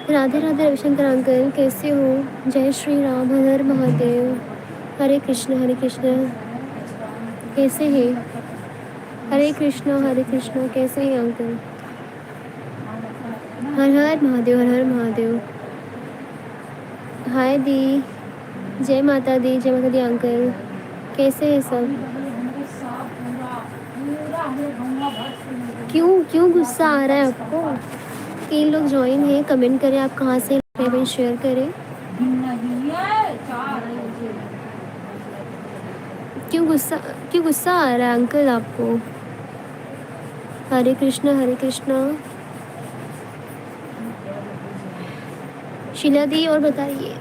Radhe Radhe Ravishankar uncle, कैसे हो? जय श्री राम, हर हर महादेव। हरे कृष्ण हरे कृष्ण। कैसे हैं? हरे कृष्ण, कैसे हैं अंकल? हर हर महादेव, हर हर महादेव। हाय दी, जय माता दी, जय माता दी अंकल, कैसे हैं सब? क्यों क्यों गुस्सा आ रहा है आपको? 3 लोग ज्वाइन हैं, कमेंट करें आप कहाँ से, शेयर करें। क्यों गुस्सा आ रहा है अंकल आपको? हरे कृष्णा हरे कृष्णा। शीला दी और बताइए।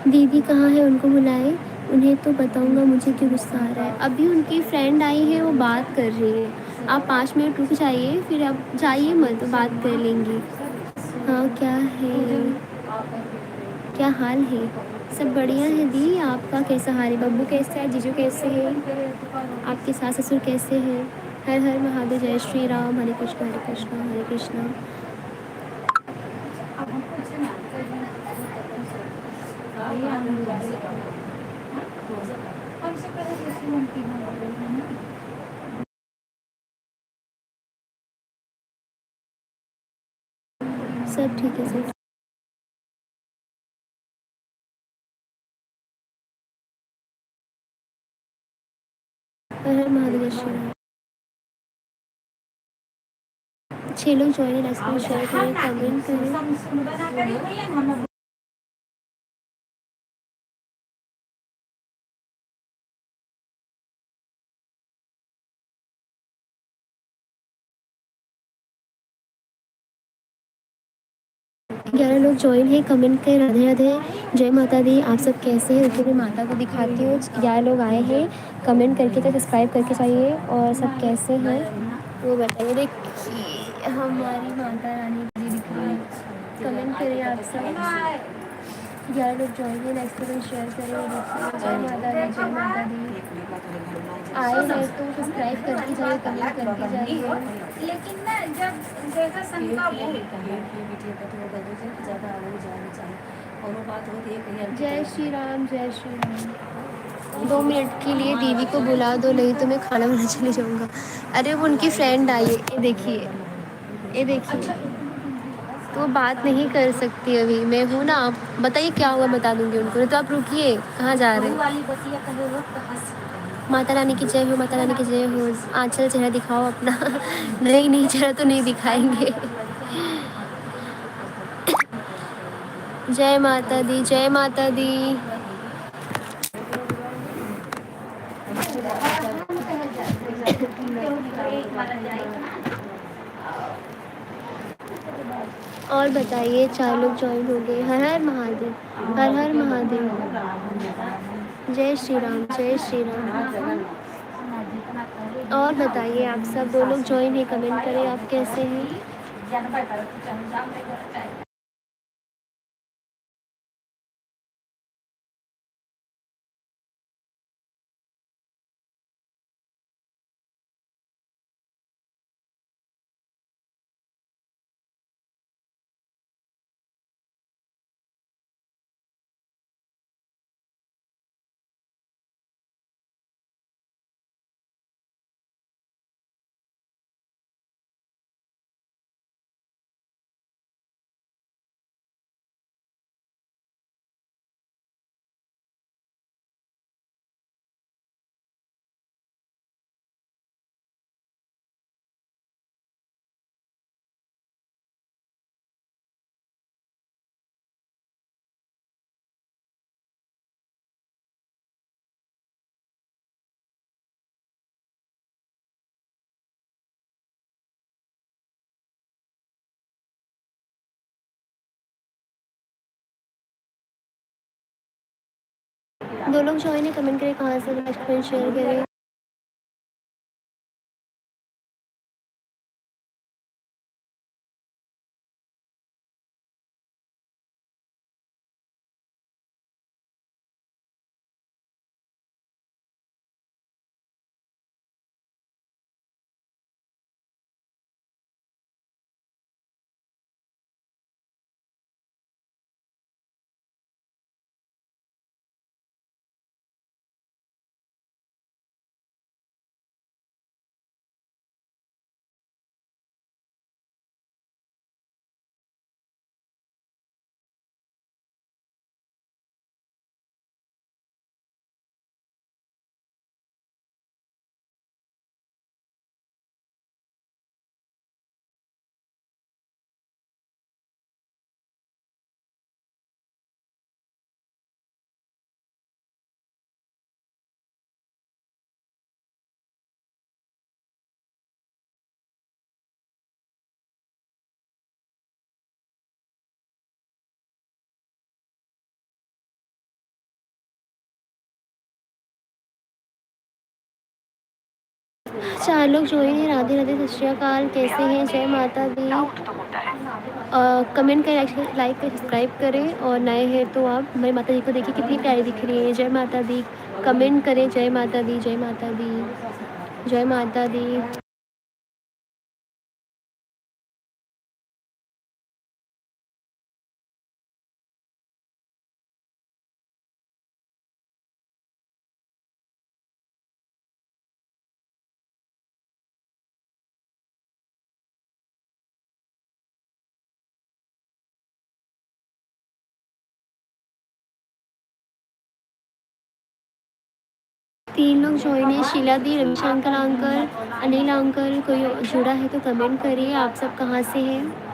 दीदी कहाँ है, उनको बुलाए, उन्हें तो बताऊंगा मुझे क्यों गुस्सा आ रहा है। अभी उनकी फ्रेंड आई है, वो बात कर रही है। आप 5 मिनट रुक जाइए, फिर आप जाइए मत, बात कर लेंगी। हाँ क्या है, क्या हाल है? सब बढ़िया है दी, आपका कैसा हाल है? बब्बू कैसा है? जीजू कैसे हैं? आपके सास ससुर कैसे हैं? हर हर महादेव, जय श्री राम, हरे कृष्णा हरे कृष्णा हरे कृष्णा। सब ठीक है सर। हर हर महादेव, जय श्री राम। 6 लोग ज्वाइन है, लास्ट में शेयर करें, कमेंट करें। 11 लोग ज्वाइन है, कमेंट करें, राधे राधे, जय माता दी। आप सब कैसे हैं? रुकिए मैं माता को दिखाती हूँ। 11 लोग आए हैं, कमेंट करके तो सब्सक्राइब करके चाहिए। और सब कैसे हैं वो बताइए। देखिए हमारी माता रानी जी दिख रही है, कमेंट करिए आप सब। 11 लोग ज्वाइन है, नेक्स्ट करें, शेयर करें। देखिए जय माता दी, जय माता दी। आए हैं तो सब्सक्राइब करके जाइए, कमेंट करके जाइए। लेकिन ना जब जैसा शंका वो ज़्यादा आगे जाना चाहिए और वो बात होती है कहीं। जय श्री राम, जय श्री राम। 2 मिनट के लिए दीदी को बुला दो, नहीं तो मैं खाना बनाने चली जाऊँगा। अरे वो उनकी फ्रेंड आई है, ये देखिए, ये देखिए। तो वो बात नहीं कर सकती अभी, मैं हूँ ना। आप बताइए क्या हुआ, बता दूंगी उनको। तो आप रुकिए, कहाँ जा रहे हैं? माता रानी की जय हो, माता रानी की जय हो। आंचल चेहरा दिखाओ अपना। नहीं नहीं, चेहरा तो नहीं दिखाएंगे। जय माता दी, जय माता दी। और बताइए, 4 लोग ज्वाइन हो गए। हर हर महादेव, हर हर महादेव। जय श्री राम, जय श्री राम। और बताइए आप सब। 2 लोग ज्वाइन है, कमेंट करें आप कैसे हैं। दो लोग ज्वाइन है, कमेंट करें कहाँ से, लाइक करें, शेयर करें। 4 लोग ज्वाइन हैं। राधे राधे, सत श्री अकाल, कैसे हैं, जय माता दी। कमेंट करें, लाइक करें, सब्सक्राइब करें और नए हैं तो आप हमारी माता जी को देखिए कितनी प्यारी दिख रही है। जय माता दी, कमेंट करें, जय माता दी, जय माता दी, जय माता दी। तीन लोग ज्वाइन है, शीला दी, रविशंकर अंकल, अनिल अंकल। कोई जुड़ा है तो कमेंट करिए, आप सब कहाँ से हैं।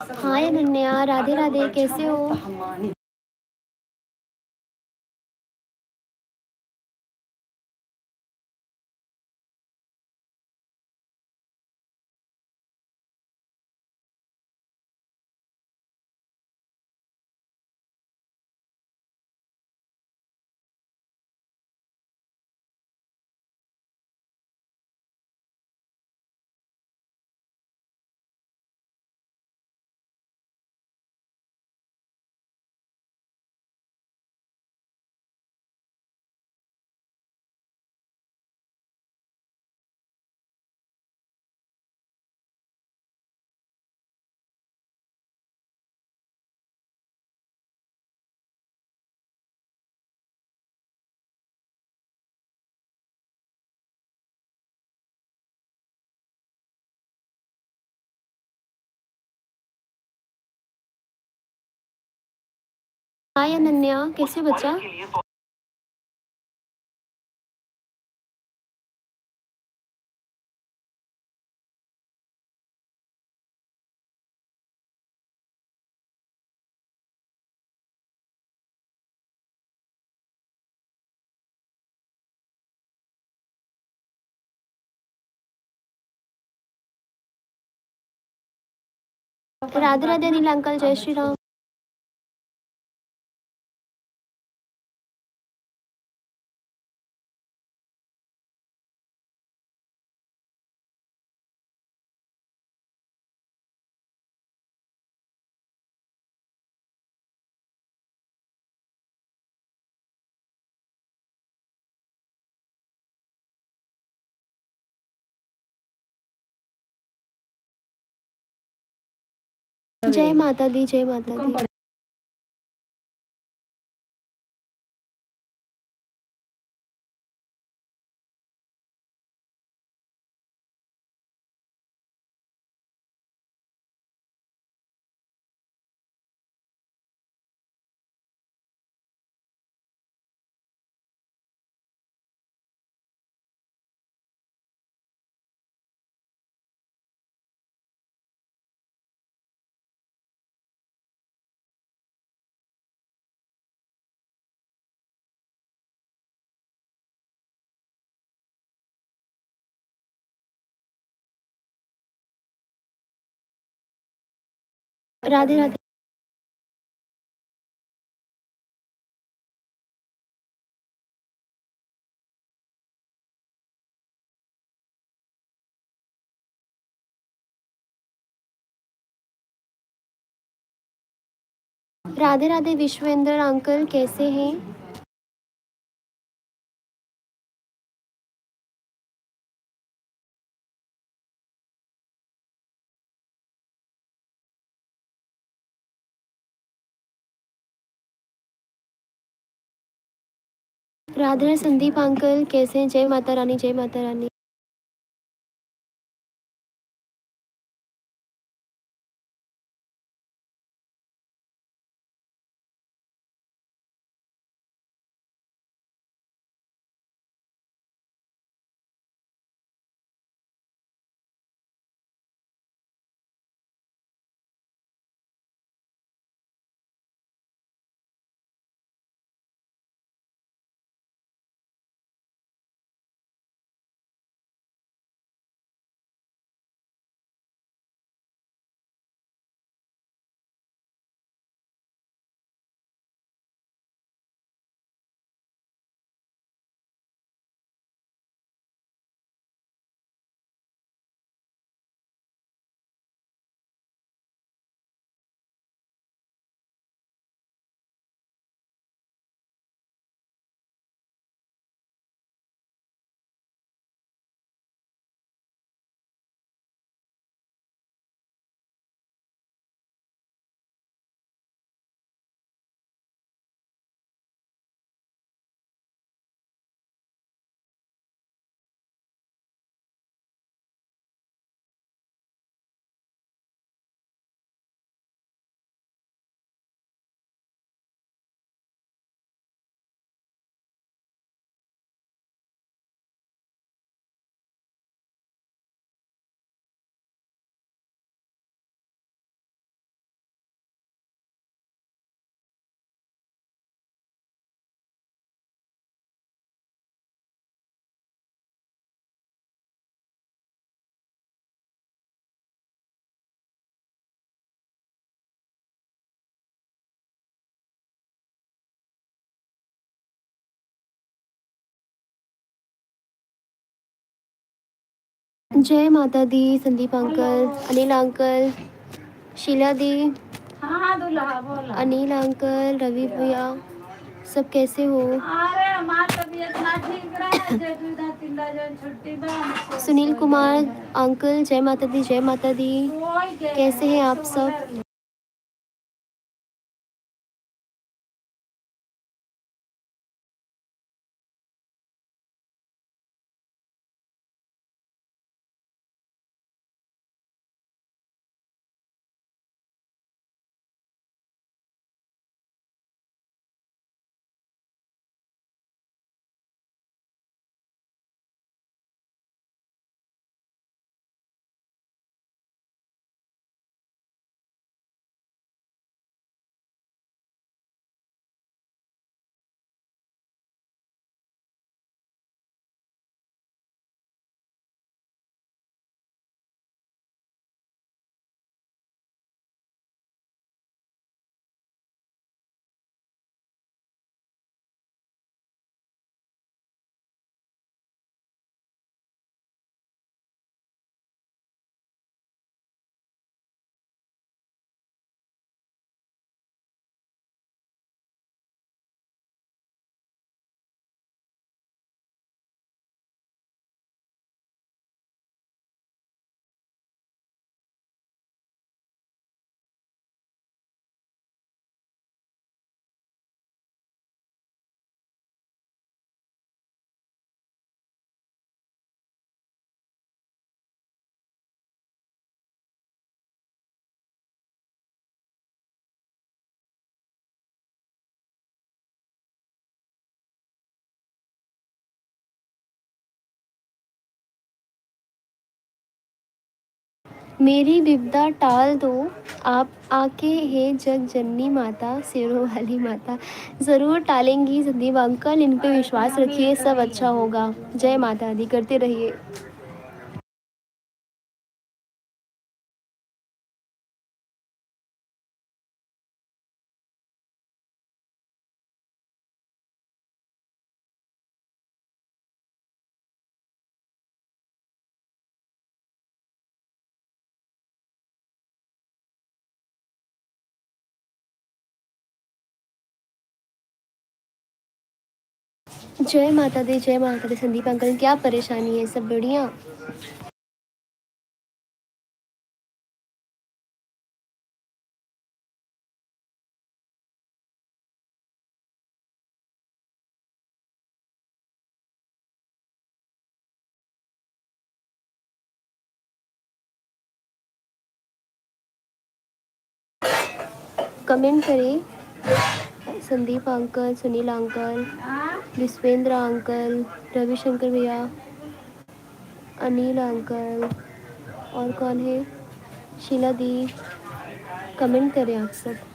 हाय अनन्या, राधे राधे, कैसे हो? हाय अनन्या, कैसे हो बच्चा? राधे राधे अनिल अंकल, जय श्री राम। जय माता दी, जय माता दी। राधे राधे। राधे राधे विश्वेंद्र अंकल, कैसे हैं? राधे राधे संदीप अंकल, कैसे हैं? जय माता रानी, जय माता रानी। जय माता दी संदीप अंकल, अनिल अंकल, शीला दी, हाँ दूल्हा बोला, अनिल अंकल, रवि भैया, सब कैसे हो? अरे हमारी तबीयत ना ठीक रहा, जेठुदा तिंदा जो छुट्टी बा। सुनील कुमार अंकल, जय माता दी, जय माता दी, कैसे हैं आप सब? मेरी विपदा टाल दो, आप आके हे जग जननी माता, सिरों वाली माता। ज़रूर टालेंगी संदीप अंकल, इन पे विश्वास रखिए, सब अच्छा होगा। जय माता दी, करते रहिए। जय माता दी, जय माता दी संदीप अंकल, क्या परेशानी है? सब बढ़िया? कमेंट करें। Sandeep uncle, Sunil uncle, Vishvendra uncle, Ravishankar भैया, अनिल अंकल, और कौन है? शीला दी, कमेंट करें आप सब।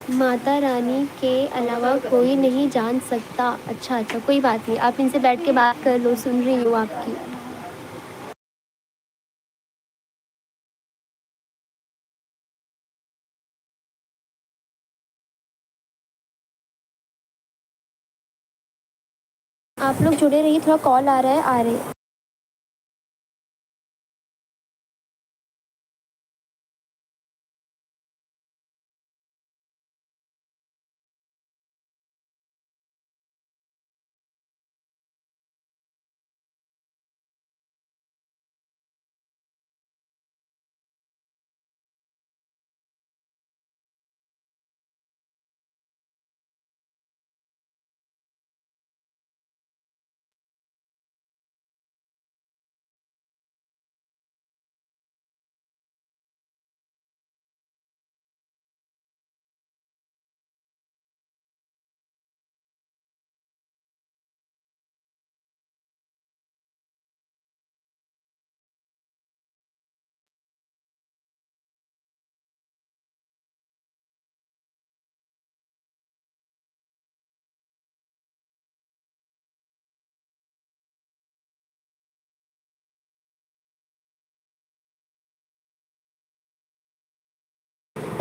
माता रानी के अलावा कोई नहीं जान सकता। अच्छा अच्छा, कोई बात नहीं, आप इनसे बैठ के बात कर लो, सुन रही हूँ आपकी। आप लोग जुड़े रहिए, थोड़ा कॉल आ रहा है, आ रहे।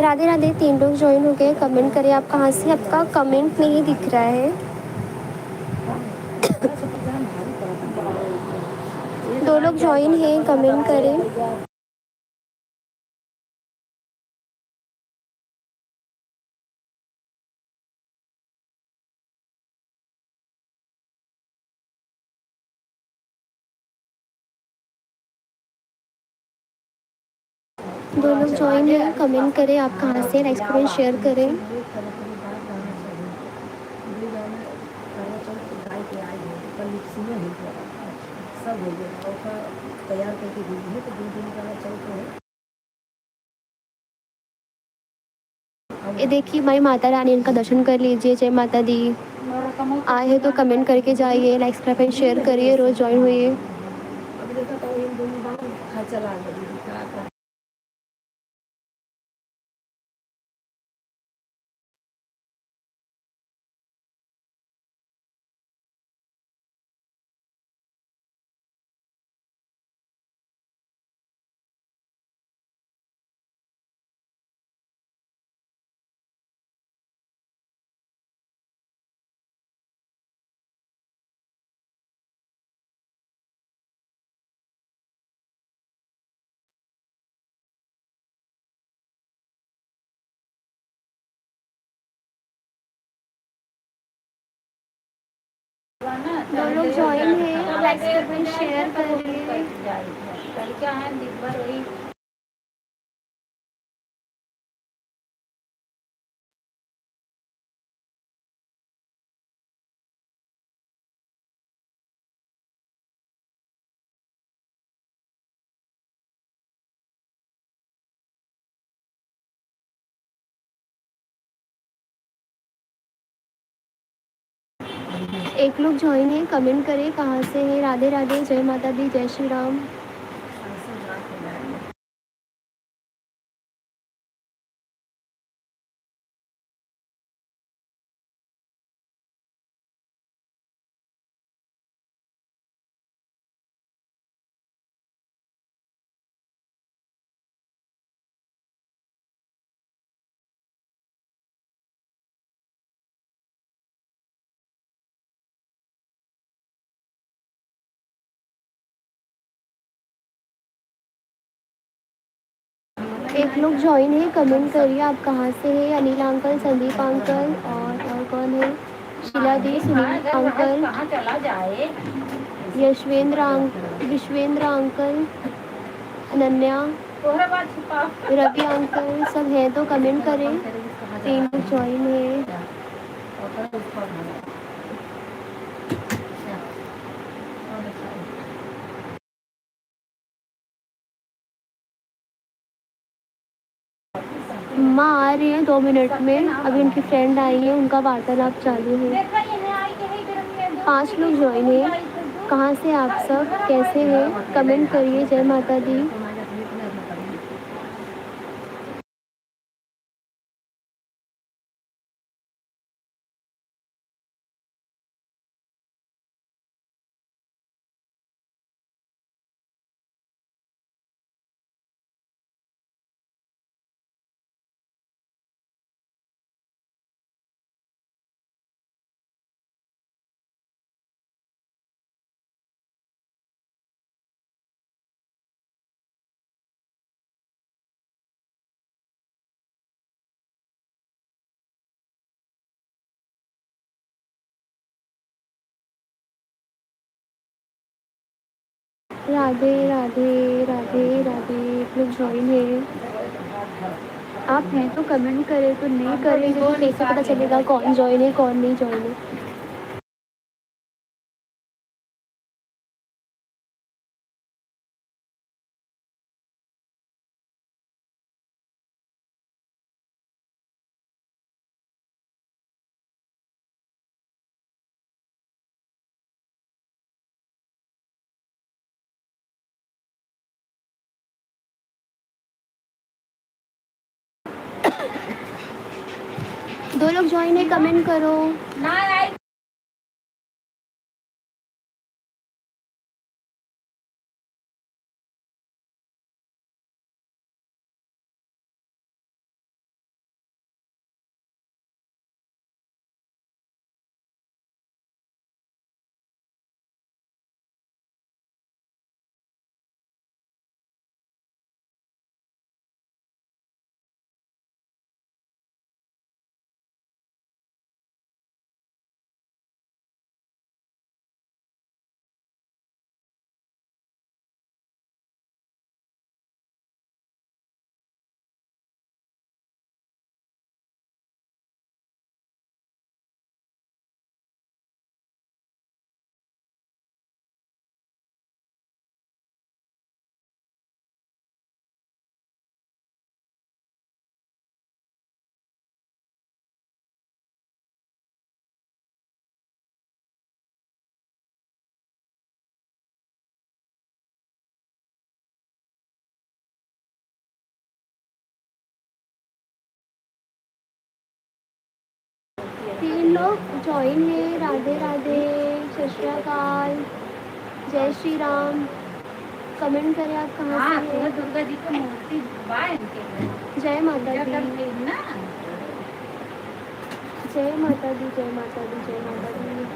राधे राधे, 3 लोग ज्वाइन हो गए। कमेंट करें आप कहाँ से, आपका कमेंट नहीं दिख रहा है। 2 लोग ज्वाइन हैं, कमेंट करें। दो लोग ज्वाइन हैं, कमेंट करें आप कहाँ से, लाइक करें, शेयर करें। ये देखिए भाई, माता रानी, इनका दर्शन कर लीजिए। जय माता दी। आए हैं तो कमेंट करके जाइए, लाइक सब्सक्राइब शेयर करिए, रोज़ ज्वाइन हुई। दो लोग ज्वाइन है, लाइक करें, शेयर करें। एक लोग ज्वाइन है, कमेंट करें कहाँ से है। राधे राधे, जय माता दी, जय श्री राम। एक लोग ज्वाइन है, कमेंट करिए आप कहाँ से है। अनिल अंकल, संदीप अंकल, और कौन है, Sheela di, Sunil uncle, Vishvendra uncle, Ananya, Ravi uncle, सब हैं तो कमेंट करें। 3 लोग ज्वाइन है। माँ आ रही है 2 मिनट में, अभी उनकी फ्रेंड आई है, उनका वार्तालाप चालू है। 5 लोग ज्वाइन है। कहाँ से आप सब, कैसे हैं, कमेंट करिए। जय माता दी। राधे राधे राधे राधे। एक लोग ज्वाइन है। आप हैं तो कमेंट करें, तो नहीं करेंगे तो कैसे पता चलेगा कौन ज्वाइन है कौन नहीं ज्वाइन है। दो लोग ज्वाइन है, कमेंट करो। 3 लोग जॉइन है। राधे राधे, सत श्री अकाल, जय श्री राम। कमेंट करें आप कहाँ से हैं। दुर्गा जी की मूर्ति जय माता दी, जय माता दी, जय माता दी, जय माता दी।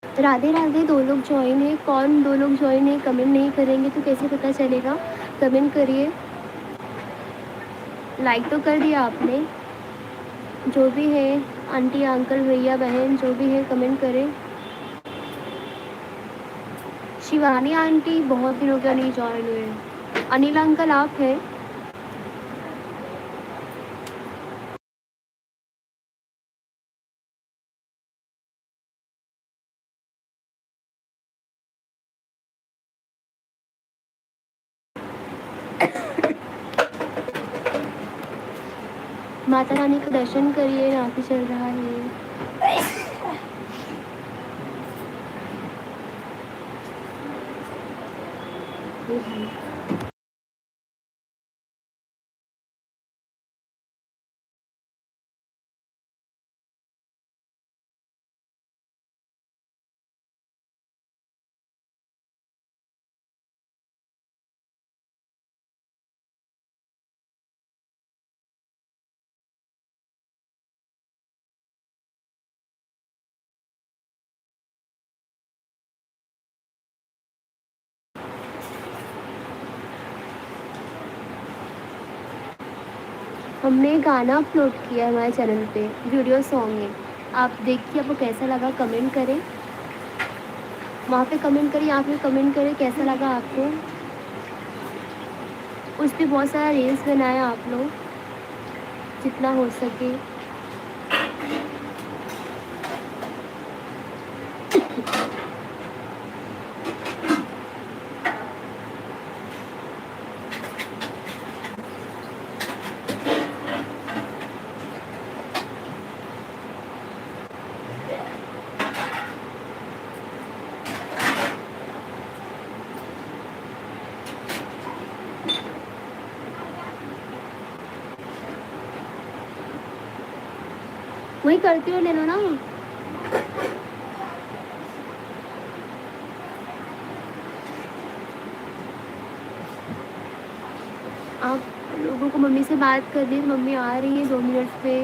राधे राधे, 2 लोग जॉइन है। कौन 2 लोग जॉइन है? कमेंट नहीं करेंगे तो कैसे पता चलेगा? कमेंट करिए। लाइक तो कर दिया आपने। जो भी है, आंटी अंकल भैया बहन जो भी है कमेंट करें। शिवानी आंटी बहुत दिनों के नहीं जॉइन हुए। अनिल अंकल आप हैं? माता रानी का दर्शन करिए, रात चल रहा है। हमने गाना अपलोड किया है हमारे चैनल पे, वीडियो सॉन्ग है। आप देखिए, आपको कैसा लगा कमेंट करें। वहाँ पे कमेंट करिए, यहाँ पे कमेंट करें कैसा लगा आपको। उस पर बहुत सारा रील्स बनाया आप लोग, जितना हो सके। वही करती हो, ले लो ना। आप लोगों को मम्मी से बात कर दी, मम्मी आ रही है 2 मिनट पे।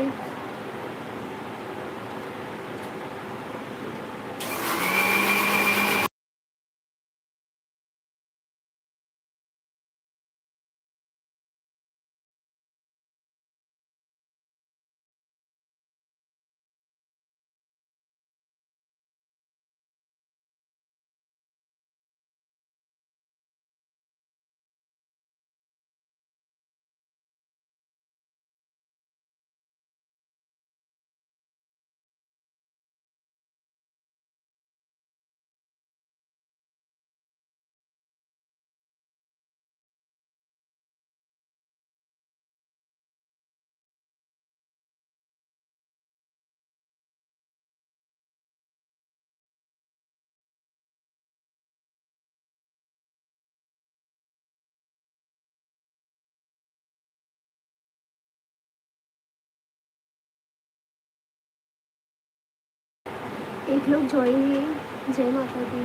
एक लोग ज्वाइन हुए। जय माता दी।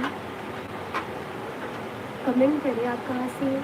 कमेंट करिए आप कहाँ से हैं।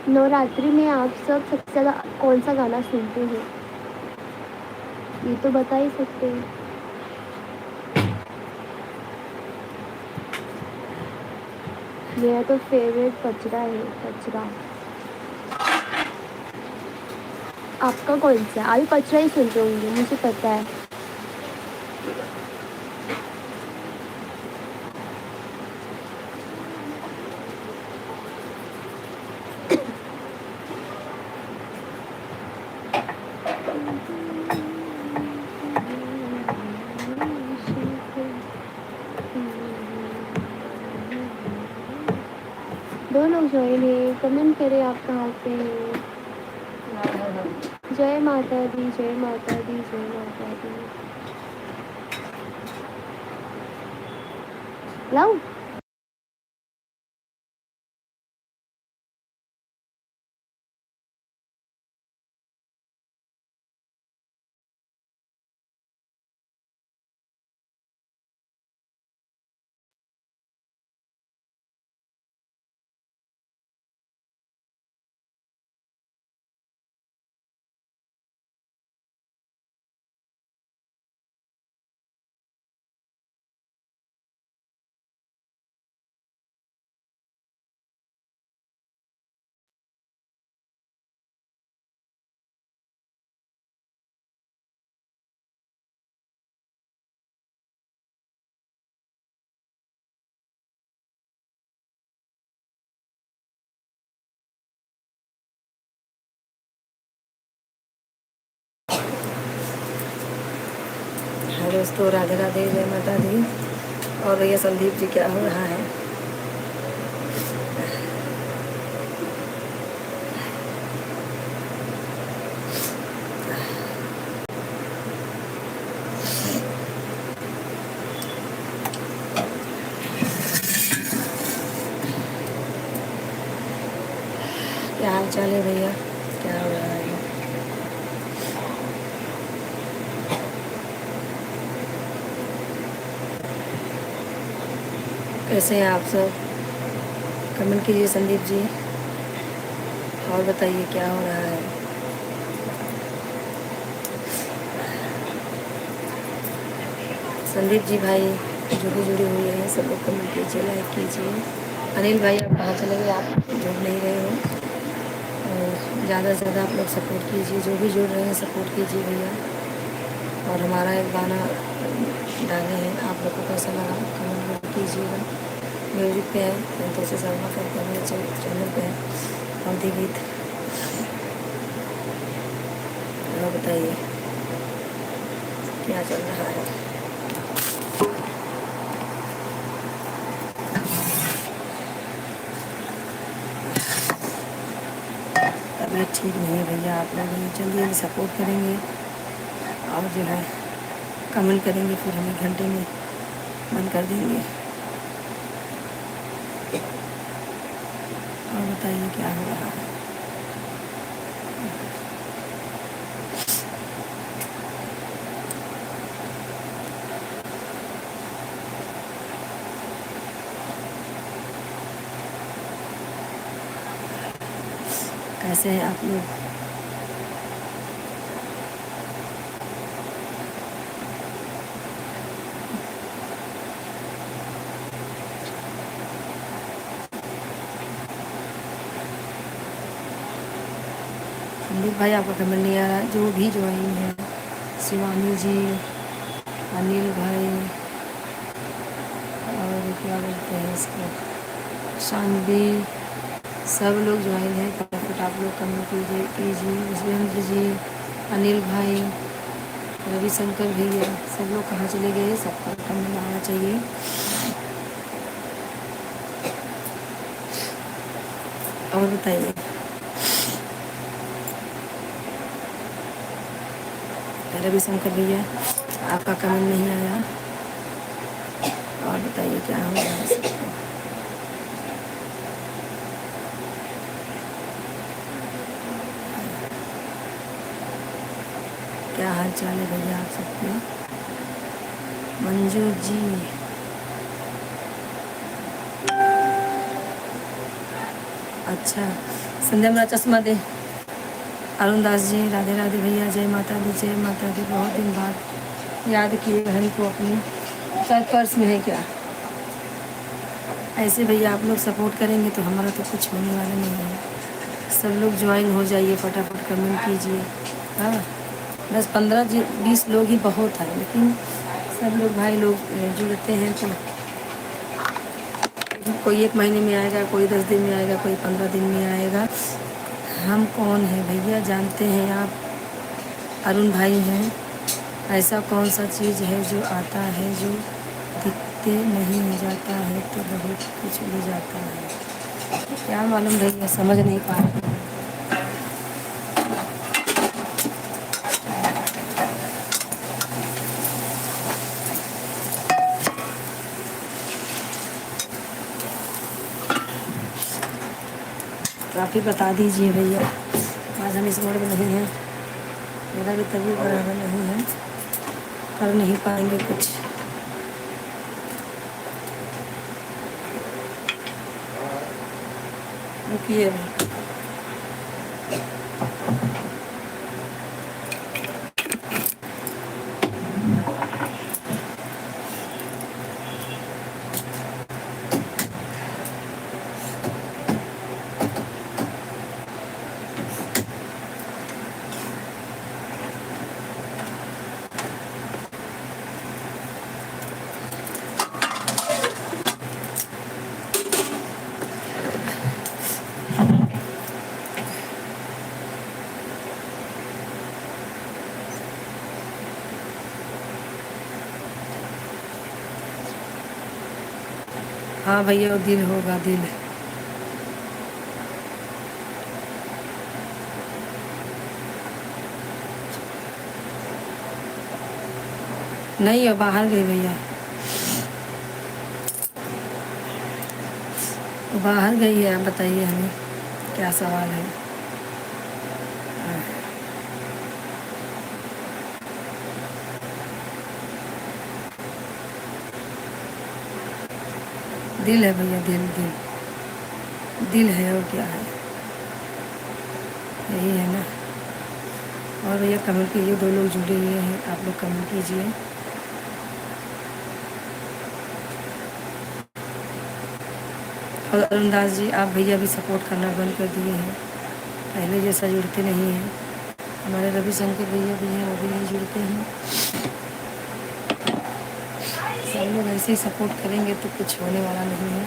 'नवरात्रि' में आप सब सबसे ज़्यादा कौन सा गाना सुनते हैं? ये तो बता ही सकते हैं। मेरा तो फेवरेट पचरा है, पचरा। आपका कौन सा? आप भी पचरा ही सुनते होंगे, मुझे पता है। दो लोग ज्वाइन है। कमेंट करें आप कहाँ से हैं। जय माता दी, जय माता दी, जय माता दी। लाओ। दोस्तों, राधे राधे, जय माता दी। और भैया संदीप जी, क्या हो रहा है? क्या हाल चाल है भैया? क्या हो रहा है? कैसे हैं आप सब? कमेंट कीजिए संदीप जी, और बताइए क्या हो रहा है। संदीप जी भाई जो भी जुड़े हुए हैं सब लोग कमेंट कीजिए, लाइक कीजिए। अनिल भाई, आप कहाँ चले गए? आप जुड़ नहीं रहे हो। और ज़्यादा से ज़्यादा आप लोग सपोर्ट कीजिए, जो भी जुड़ रहे हैं सपोर्ट कीजिए भैया। और हमारा एक गाना डाले हैं, आप लोग को कैसा लगा कमेंट कीजिएगा। म्यूजिक पे है संतोषी शर्मा करके मेरे चैनल पे है पंथी गीत। और बताइए क्या चल रहा है। तबीयत ठीक नहीं है भैया, आप लोग जल्दी सपोर्ट करेंगे और जो है कमेंट करेंगे, फिर हम 1 घंटे में बंद कर देंगे। और बताइए क्या हो रहा है। कैसे हैं आप लोग? संदीप भाई आपका कमेंट नहीं आ रहा है। जो भी ज्वाइन है, शिवानी जी, अनिल भाई, और क्या बोलते हैं इसको, शानवी, सब लोग ज्वाइन हैं। फटाफट आप लोग कमेंट कीजिए। विश्वेंद्र जी, अनिल भाई, रविशंकर भैया, सब लोग कहाँ चले गए? सबका कमेंट आना चाहिए। और बताइए, रविशंकर भैया आपका कमेंट नहीं आया। और बताइए क्या हो रहा है सबको? क्या हाल चाल है भैया आप सबके? मंजू जी, अच्छा, संध्या मेरा चश्मा दे। अरुण दास जी, राधे राधे भैया, जय माता दी, जय माता दी। बहुत दिन बाद याद किए बहन को अपनी, शायद पर्स में है क्या? ऐसे भैया आप लोग सपोर्ट करेंगे तो हमारा तो कुछ होने वाला नहीं है। सब लोग ज्वाइन हो जाइए, फटाफट कमेंट कीजिए। हाँ, 10-15-20 लोग ही बहुत हैं, लेकिन सब लोग भाई लोग जुड़ते हैं तो कोई 1 महीने में आएगा, कोई 10 दिन में आएगा, कोई 15 दिन में आएगा। हम कौन हैं भैया, जानते हैं आप? अरुण भाई हैं। ऐसा कौन सा चीज़ है जो आता है, जो दिखते नहीं जाता है तो बहुत कुछ ले जाता है? क्या मालूम भैया, समझ नहीं पा रहे। तो आप ही बता दीजिए भैया। आज हम इस मोड में नहीं हैं, मेरा भी तबीयत बराबर नहीं है, कर नहीं पाएंगे कुछ। रुकिए, हाँ भैया, वो दिल होगा, दिल। नहीं, वो बाहर गई भैया, वो बाहर गई है। आप बताइए हमें क्या सवाल है? दिल है भैया, दिल दिल दिल है, और क्या है? यही है ना। और भैया कमेंट कीजिए, 2 लोग जुड़े हुए हैं, आप लोग कमेंट कीजिए। और अरुण दास जी, आप भैया भी सपोर्ट करना बंद कर दिए हैं, पहले जैसा जुड़ते नहीं हैं। हमारे रविशंकर भैया भी हैं, वो भी नहीं जुड़ते हैं। सब लोग ऐसे ही सपोर्ट करेंगे तो कुछ होने वाला नहीं है।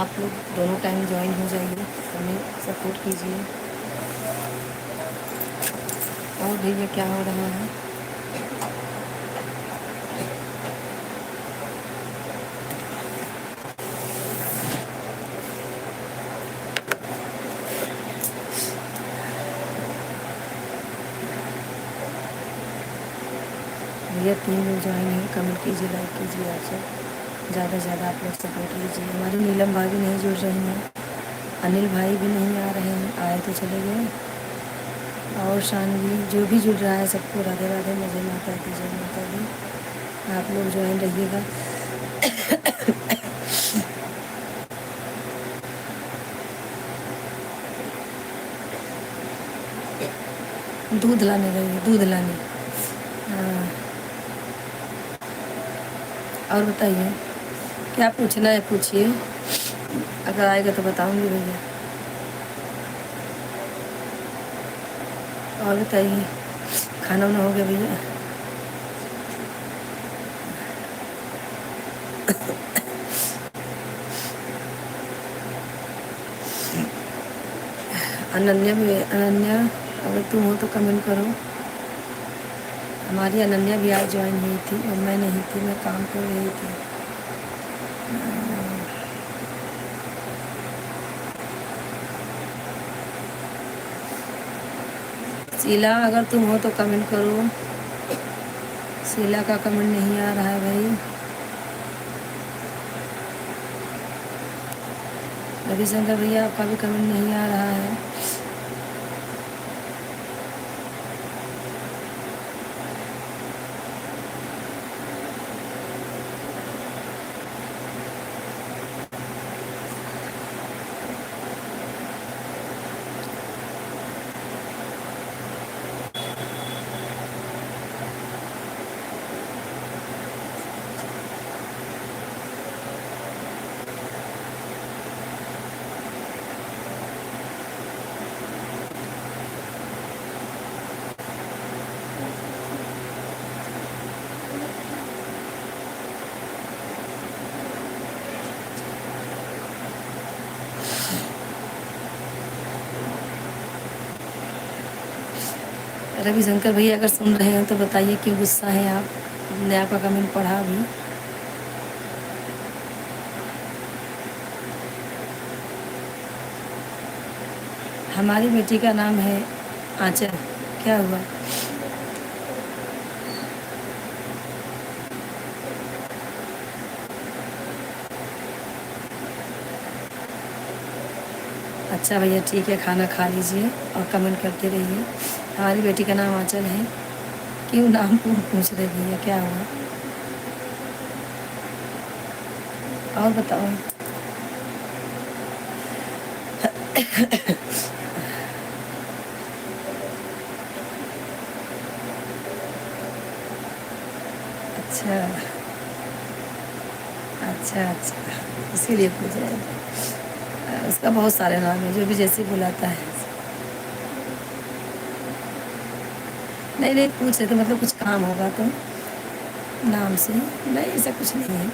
आप लोग दोनों टाइम ज्वाइन हो जाइए, हमें सपोर्ट कीजिए। और भैया क्या हो रहा है? भैया 3 लोग ज्वाइन हैं, कमेंट कीजिए, लाइक कीजिए आप सब। ज़्यादा से ज़्यादा आप लोग सपोर्ट कीजिए। हमारे नीलम भाई भी नहीं जुड़ रही हैं, अनिल भाई भी नहीं आ रहे हैं, आए तो चले गए। और शानवी जो भी जुड़ रहा है सबको राधे राधे, जय माता दी, जय माता दी। आप लोग ज्वाइन रहिएगा। दूध लाने गई, दूध लाने। हाँ, और बताइए क्या पूछना है पूछिए, अगर आएगा तो बताऊंगी भैया। और बताइए खाना वाना हो गया भैया? अनन्या भी, अनन्या अगर तुम हो तो कमेंट करो। हमारी अनन्या भी आज ज्वाइन हुई थी और मैं नहीं थी, मैं काम कर रही थी। शीला अगर तुम हो तो कमेंट करो। शीला का कमेंट नहीं आ रहा है भाई। रविशंकर भैया आपका भी कमेंट नहीं आ रहा है। रविशंकर भैया अगर सुन रहे हैं तो बताइए क्यों गुस्सा है आप? हमने आपका कमेंट पढ़ा अभी। हमारी बेटी का नाम है आंचल। क्या हुआ? अच्छा भैया ठीक है, खाना खा लीजिए और कमेंट करते रहिए। हमारी बेटी का नाम आंचल है। क्यों नाम पूछ रहे भैया, क्या हुआ? और बताओ। अच्छा अच्छा अच्छा, इसीलिए पूछ रहे हैं। उसका बहुत सारे नाम है, जो भी जैसे बुलाता है। नहीं नहीं, पूछ रहे थे मतलब कुछ काम होगा तो नाम से। नहीं ऐसा कुछ नहीं है,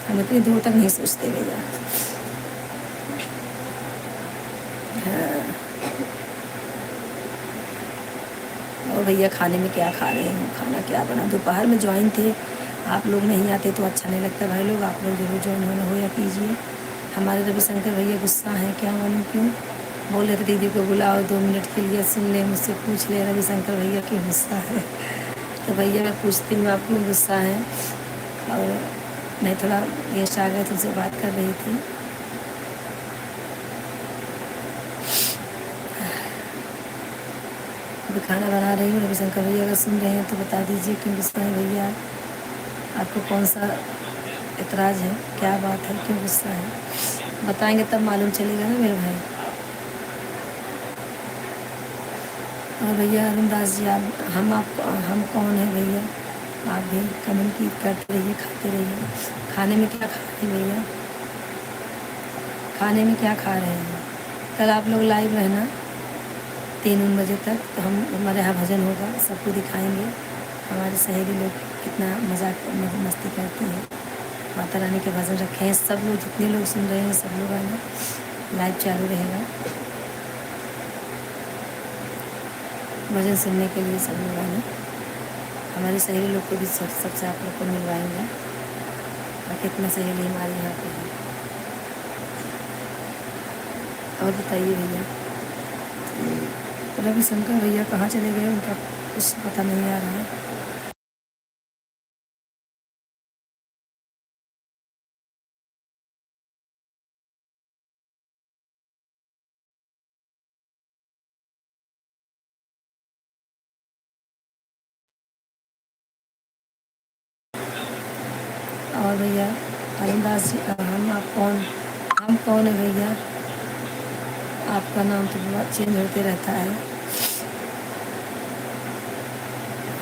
हम इतनी दूर तक नहीं सोचते भैया। हाँ। और भैया खाने में क्या खा रहे हैं? खाना क्या बना? दोपहर में ज्वाइन थे, आप लोग नहीं आते तो अच्छा नहीं लगता भाई लोग। आप लोग जरूर ज्वाइन होना हो या कीजिए। हमारे रविशंकर भैया गुस्सा हैं, क्या मालूम क्यों। बोल रहे थे दीदी को बुलाओ 2 मिनट के लिए, सुन ले, मुझसे पूछ ले रविशंकर भैया क्यों गुस्सा है। तो भैया मैं पूछती हूँ आप क्यों गुस्सा है। और मैं थोड़ा गेस्ट आ गए तो उनसे बात कर रही थी। अभी खाना बना रही हूँ। रविशंकर भैया अगर सुन रहे हैं तो बता दीजिए क्यों गुस्सा है भैया। आपको कौन सा एतराज़ है, क्या बात है, क्यों गुस्सा है? बताएंगे तब मालूम चलेगा ना मेरे भाई। और भैया अरुण दास जी, आप हम कौन है भैया? आप भी कमेंट की करते रहिए, खाते रहिए। खाने में क्या खा रहे हैं भैया? खाने में क्या खा रहे हैं? कल आप लोग लाइव रहना 3 बजे तक, तो हमारे यहाँ भजन होगा, सबको दिखाएंगे हमारे सहेली लोग कितना मजाक मस्ती करती हैं। माता रानी के भजन रखे हैं, सब लोग जितने लोग सुन रहे हैं सब लोग आना, लाइव चालू रहेगा भजन सुनने के लिए। सब लोग आना, हमारी सहेली लोग को भी सबसे आप लोग को मिलवाएंगे और कितना सहेली हमारे यहाँ पे है। और बताइए भैया, रविशंकर भैया कहाँ चले गए? उनका कुछ पता नहीं आ रहा है। और भैया अरुणदास जी, हम कौन है भैया? आपका नाम तो बहुत चेंज होते रहता है।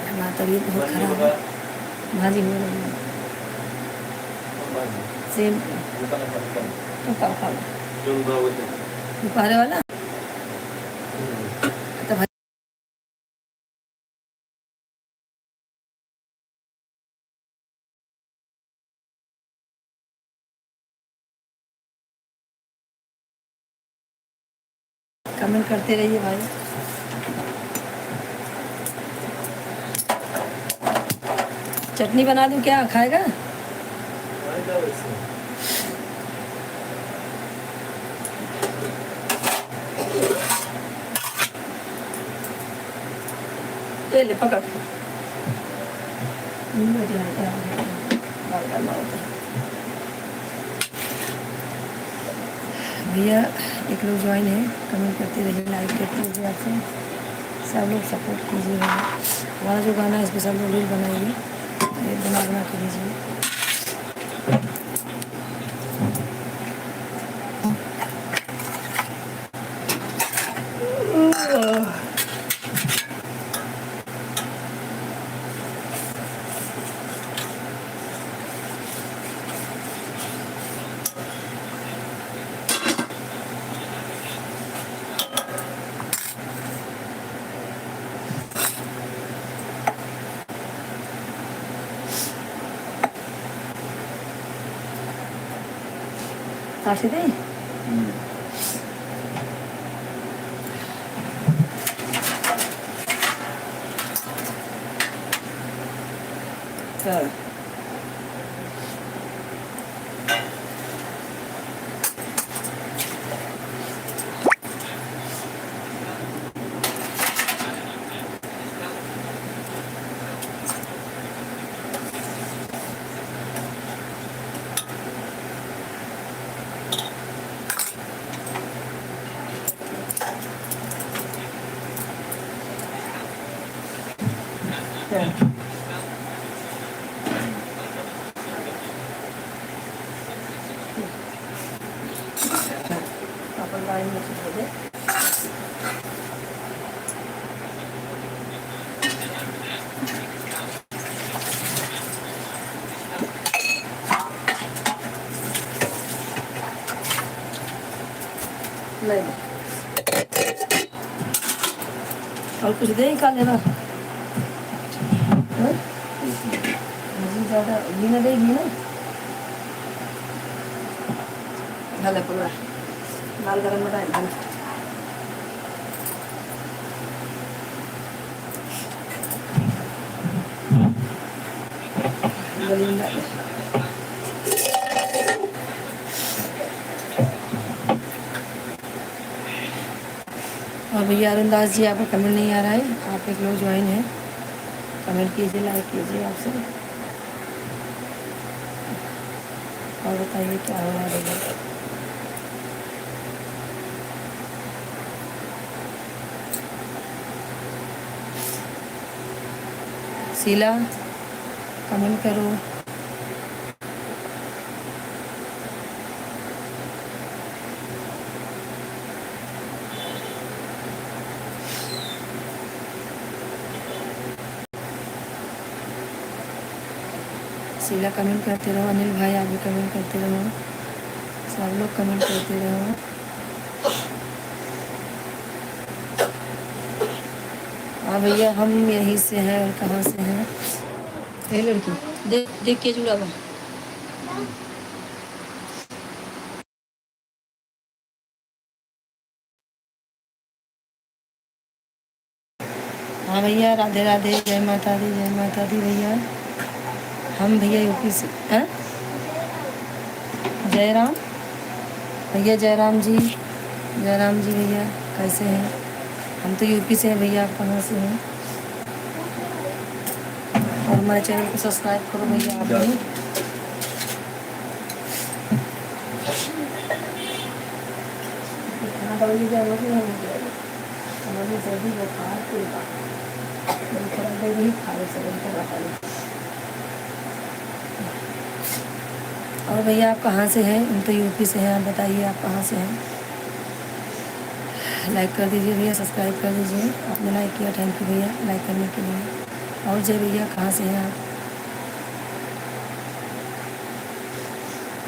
हमारी तबीयत बहुत खराब है। भाजी हो रही है सेम तो खा लो दोपहर वाला तो भाई कमेंट करते रहिए भाई। चटनी बना दूं क्या खाएगा? ये ले पकड़ भैया एक लोग ज्वाइन है, कमेंट करते रहिए, लाइक करते रहिए। आपसे सब लोग सपोर्ट कीजिए। हमारा जो गाना है इस पर सब लोग रील बनाइए, बना के दीजिए। साक्षी दें चल अपन लाइन में छोड़ दे। और कुछ दे का लेना ज़्यादा घी ना देगी ना भले पूरा दाल गरम में डाल गली में डाल। और भैया अरुणदास जी आपका कमेंट नहीं आ रहा है, आप एक लोग ज्वाइन हैं, कमेंट कीजिए, लाइक कीजिए आपसे, और बताइए क्या हो रहा है भैया। शीला कमेंट करो। शीला कमेंट करते रहो, अनिल भाई आप भी कमेंट करते रहो, सब लोग कमेंट करते रहो। हाँ भैया हम यहीं से हैं, और कहाँ से हैं? ये लड़की देख देख के जुड़ा हुआ। हाँ भैया राधे राधे, जय माता दी, जय माता दी भैया। हम भैया यूपी से हैं। जयराम भैया, जयराम जी भैया कैसे हैं? हम तो यूपी से हैं भैया, आप कहाँ से हैं? और हमारे चैनल को सब्सक्राइब करो भैया आप भी। और भैया आप कहाँ से हैं? हम तो यूपी से हैं, आप बताइए आप कहाँ से हैं? लाइक कर दीजिए भैया, सब्सक्राइब कर दीजिए। आपने लाइक किया, थैंक यू भैया लाइक करने के लिए। और जय भैया कहाँ से हैं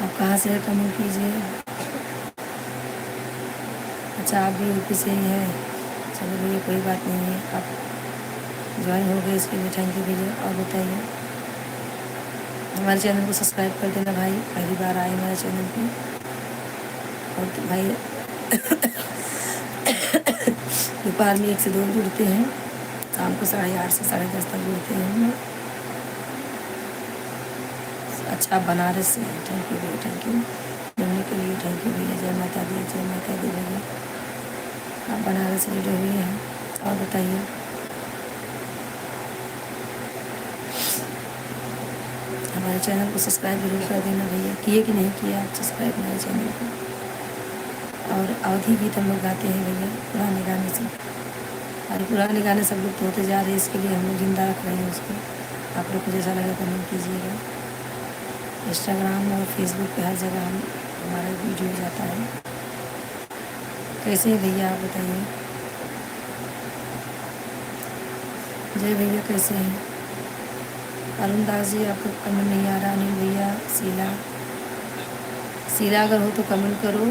आप कहाँ से हैं कमेंट कीजिए। अच्छा आप भी यूपी से ही हैं, चलो भैया कोई बात नहीं है, आप ज्वाइन हो गए इसके लिए थैंक यू भैया। और बताइए, हमारे चैनल को सब्सक्राइब कर देना भाई, पहली बार आए हमारे चैनल पे। और तो भाई दोपहर में 1 से 2 जुड़ते हैं, शाम को 8:30 से 10:30 तक जुड़ते हैं हम लोग। अच्छा बनारस से, थैंक यू भैया, थैंक यू जुड़ने के लिए, थैंक यू भैया। जय माता दी, जय माता दी भैया, आप बनारस से जुड़े हुए हैं। और बताइए, हमारे चैनल को सब्सक्राइब जरूर कर देना भैया, किए कि नहीं किया आप सब्सक्राइब हमारे चैनल को। और अवधि गीत हम लोग गाते हैं भैया, पुराने गाने से, और पुराने गाने सब लोग तो होते जा रहे हैं, इसके लिए हम लोग जिंदा रख रहे हैं उसको। आप लोग को जैसा लगा कमेंट कीजिएगा। इंस्टाग्राम और फेसबुक पे हर जगह हमारा वीडियो जाता है। कैसे हैं भैया आप बताइए। जय भैया कैसे हैं। अरुण दास जी आपको कमेंट नहीं आ रहा। अनिल भैया, शीला अगर हो तो कमेंट करो।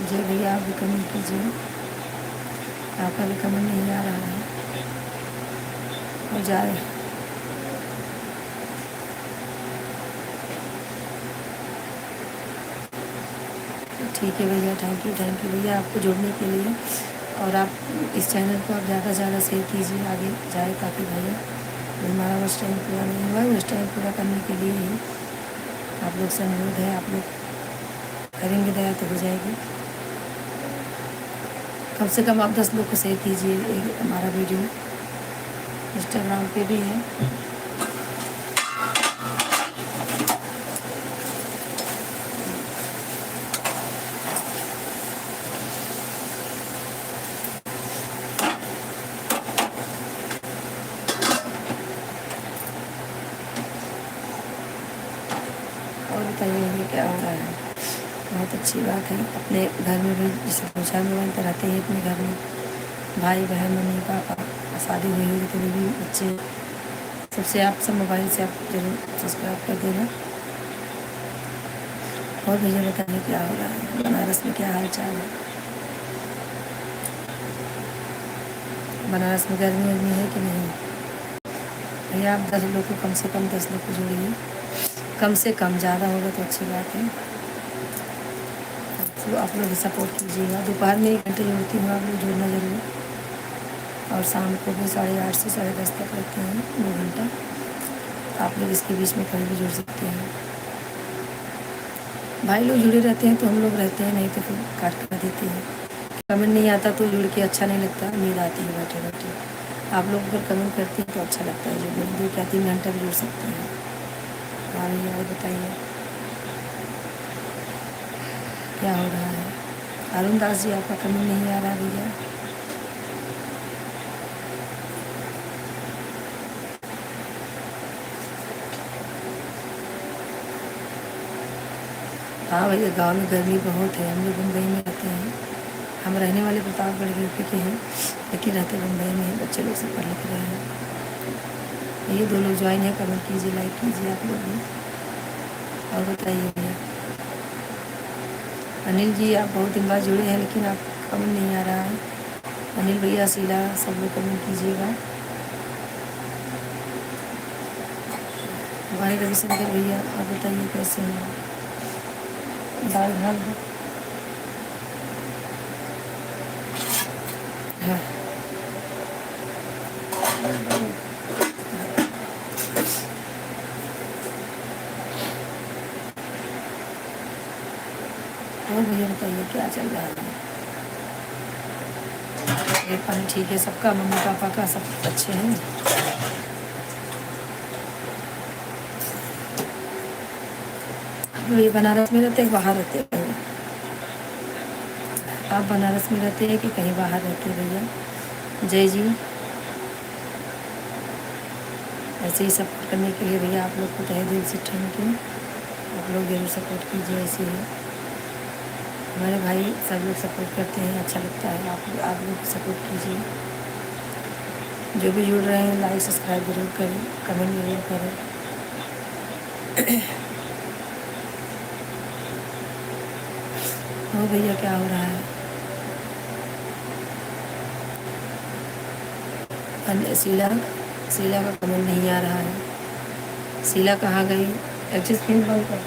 जय भैया आप भी कमेंट कीजिए, आपका भी कमेंट नहीं आ रहा है। और जा ठीक है भैया, थैंक यू भैया आपको जुड़ने के लिए। और आप इस चैनल को आप ज़्यादा से ज़्यादा शेयर कीजिए, आगे जाए ताकि भैया हमारा उस टाइम पूरा नहीं हुआ, उस टाइम पूरा करने के लिए ही आप लोग से अनुरोध है। आप लोग करेंगे दया तो हो जाएगी। कम से कम आप 10 लोग को शेयर कीजिए हमारा वीडियो। इंस्टाग्राम पे भी है। और बताइए ये क्या हो रहा है। बहुत अच्छी बात है। अपने घर में भी जैसे पूछा मोबाइल तो रहते हैं अपने घर में, भाई बहन मम्मी पापा, शादी हुई होगी तो भी बच्चे, सबसे आप सब मोबाइल से आप जरूर सब्सक्राइब कर देना। और भैया बताइए क्या हो रहा है, बनारस में क्या हाल चाल है। बनारस में गर्मी वर्मी है कि नहीं भैया। आप 10 लोग को कम से कम 10 लोग को जोड़िए, कम से कम, ज़्यादा होगा तो अच्छी बात है। तो आप लोग सपोर्ट कीजिएगा। दोपहर में 1 घंटे जोड़ती हूँ, आप लोग जुड़ना जरूर। और शाम को भी 8:30 से 10:30 तक रखते हैं 2 घंटा। आप लोग इसके बीच में कभी भी जुड़ सकते हैं। भाई लोग जुड़े रहते हैं तो हम लोग रहते हैं, नहीं तो फिर काट कर देते हैं। कमेंट नहीं आता तो जुड़ के अच्छा नहीं लगता, नींद आती है बैठे बैठे। आप लोग अगर कमेंट करते हैं तो अच्छा लगता है, जो 2 या 3 घंटा भी जुड़ सकते हैं। हाँ भैया और बताइए क्या हो रहा है। अरुण दास जी आपका कमेंट नहीं आ रहा भैया। हाँ भैया गांव में गर्मी बहुत है। हम लोग मुंबई में रहते हैं, हम रहने वाले प्रतापगढ़ यूपी के हैं, लेकिन रहते मुंबई में हैं। बच्चे लोग सब पढ़ लिख रहे हैं। ये 2 लोग ज्वाइन है, कमेंट कीजिए, लाइक कीजिए आप लोग भी। और बताइए भैया। अनिल जी आप बहुत दिन बाद जुड़े हैं, लेकिन आप कमेंट नहीं आ रहा है। अनिल भैया, शीला, सब लोग कमेंट कीजिएगा। भाई रविशंकर भैया आप बताइए कैसे हैं। दाल भात हाँ। और भैया बताइए क्या चल रहा है। ये पानी ठीक है सबका, मम्मी पापा का सब अच्छे हैं। ये बनारस में रहते हैं बाहर रहते हैं। आप बनारस में रहते हैं कि कहीं बाहर रहते हैं भैया। जय जी ऐसे ही सपोर्ट करने के लिए भैया आप लोग को तहे दिल से थैंक यू। आप लोग ज़रूर सपोर्ट कीजिए। ऐसे ही हमारे भाई सब लोग सपोर्ट करते हैं, अच्छा लगता है। आप लोग सपोर्ट कीजिए। जो भी जुड़ रहे हैं लाइक सब्सक्राइब ज़रूर करें, कमेंट ज़रूर करें। ओ भैया क्या हो रहा है? शीला का कमेंट नहीं आ रहा है। शीला कहाँ गई? एक्सिस पिन बंद कर।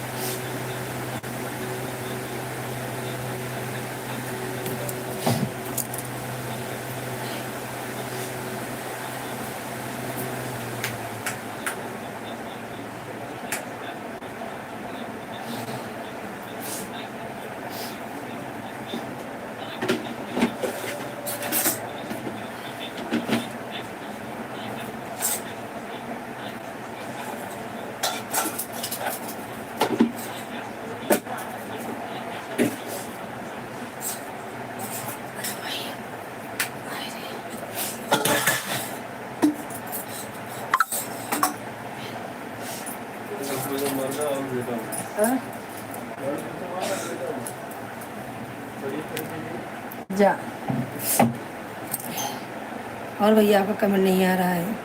हाँ? जा। और भैया आपका कमेंट नहीं आ रहा है।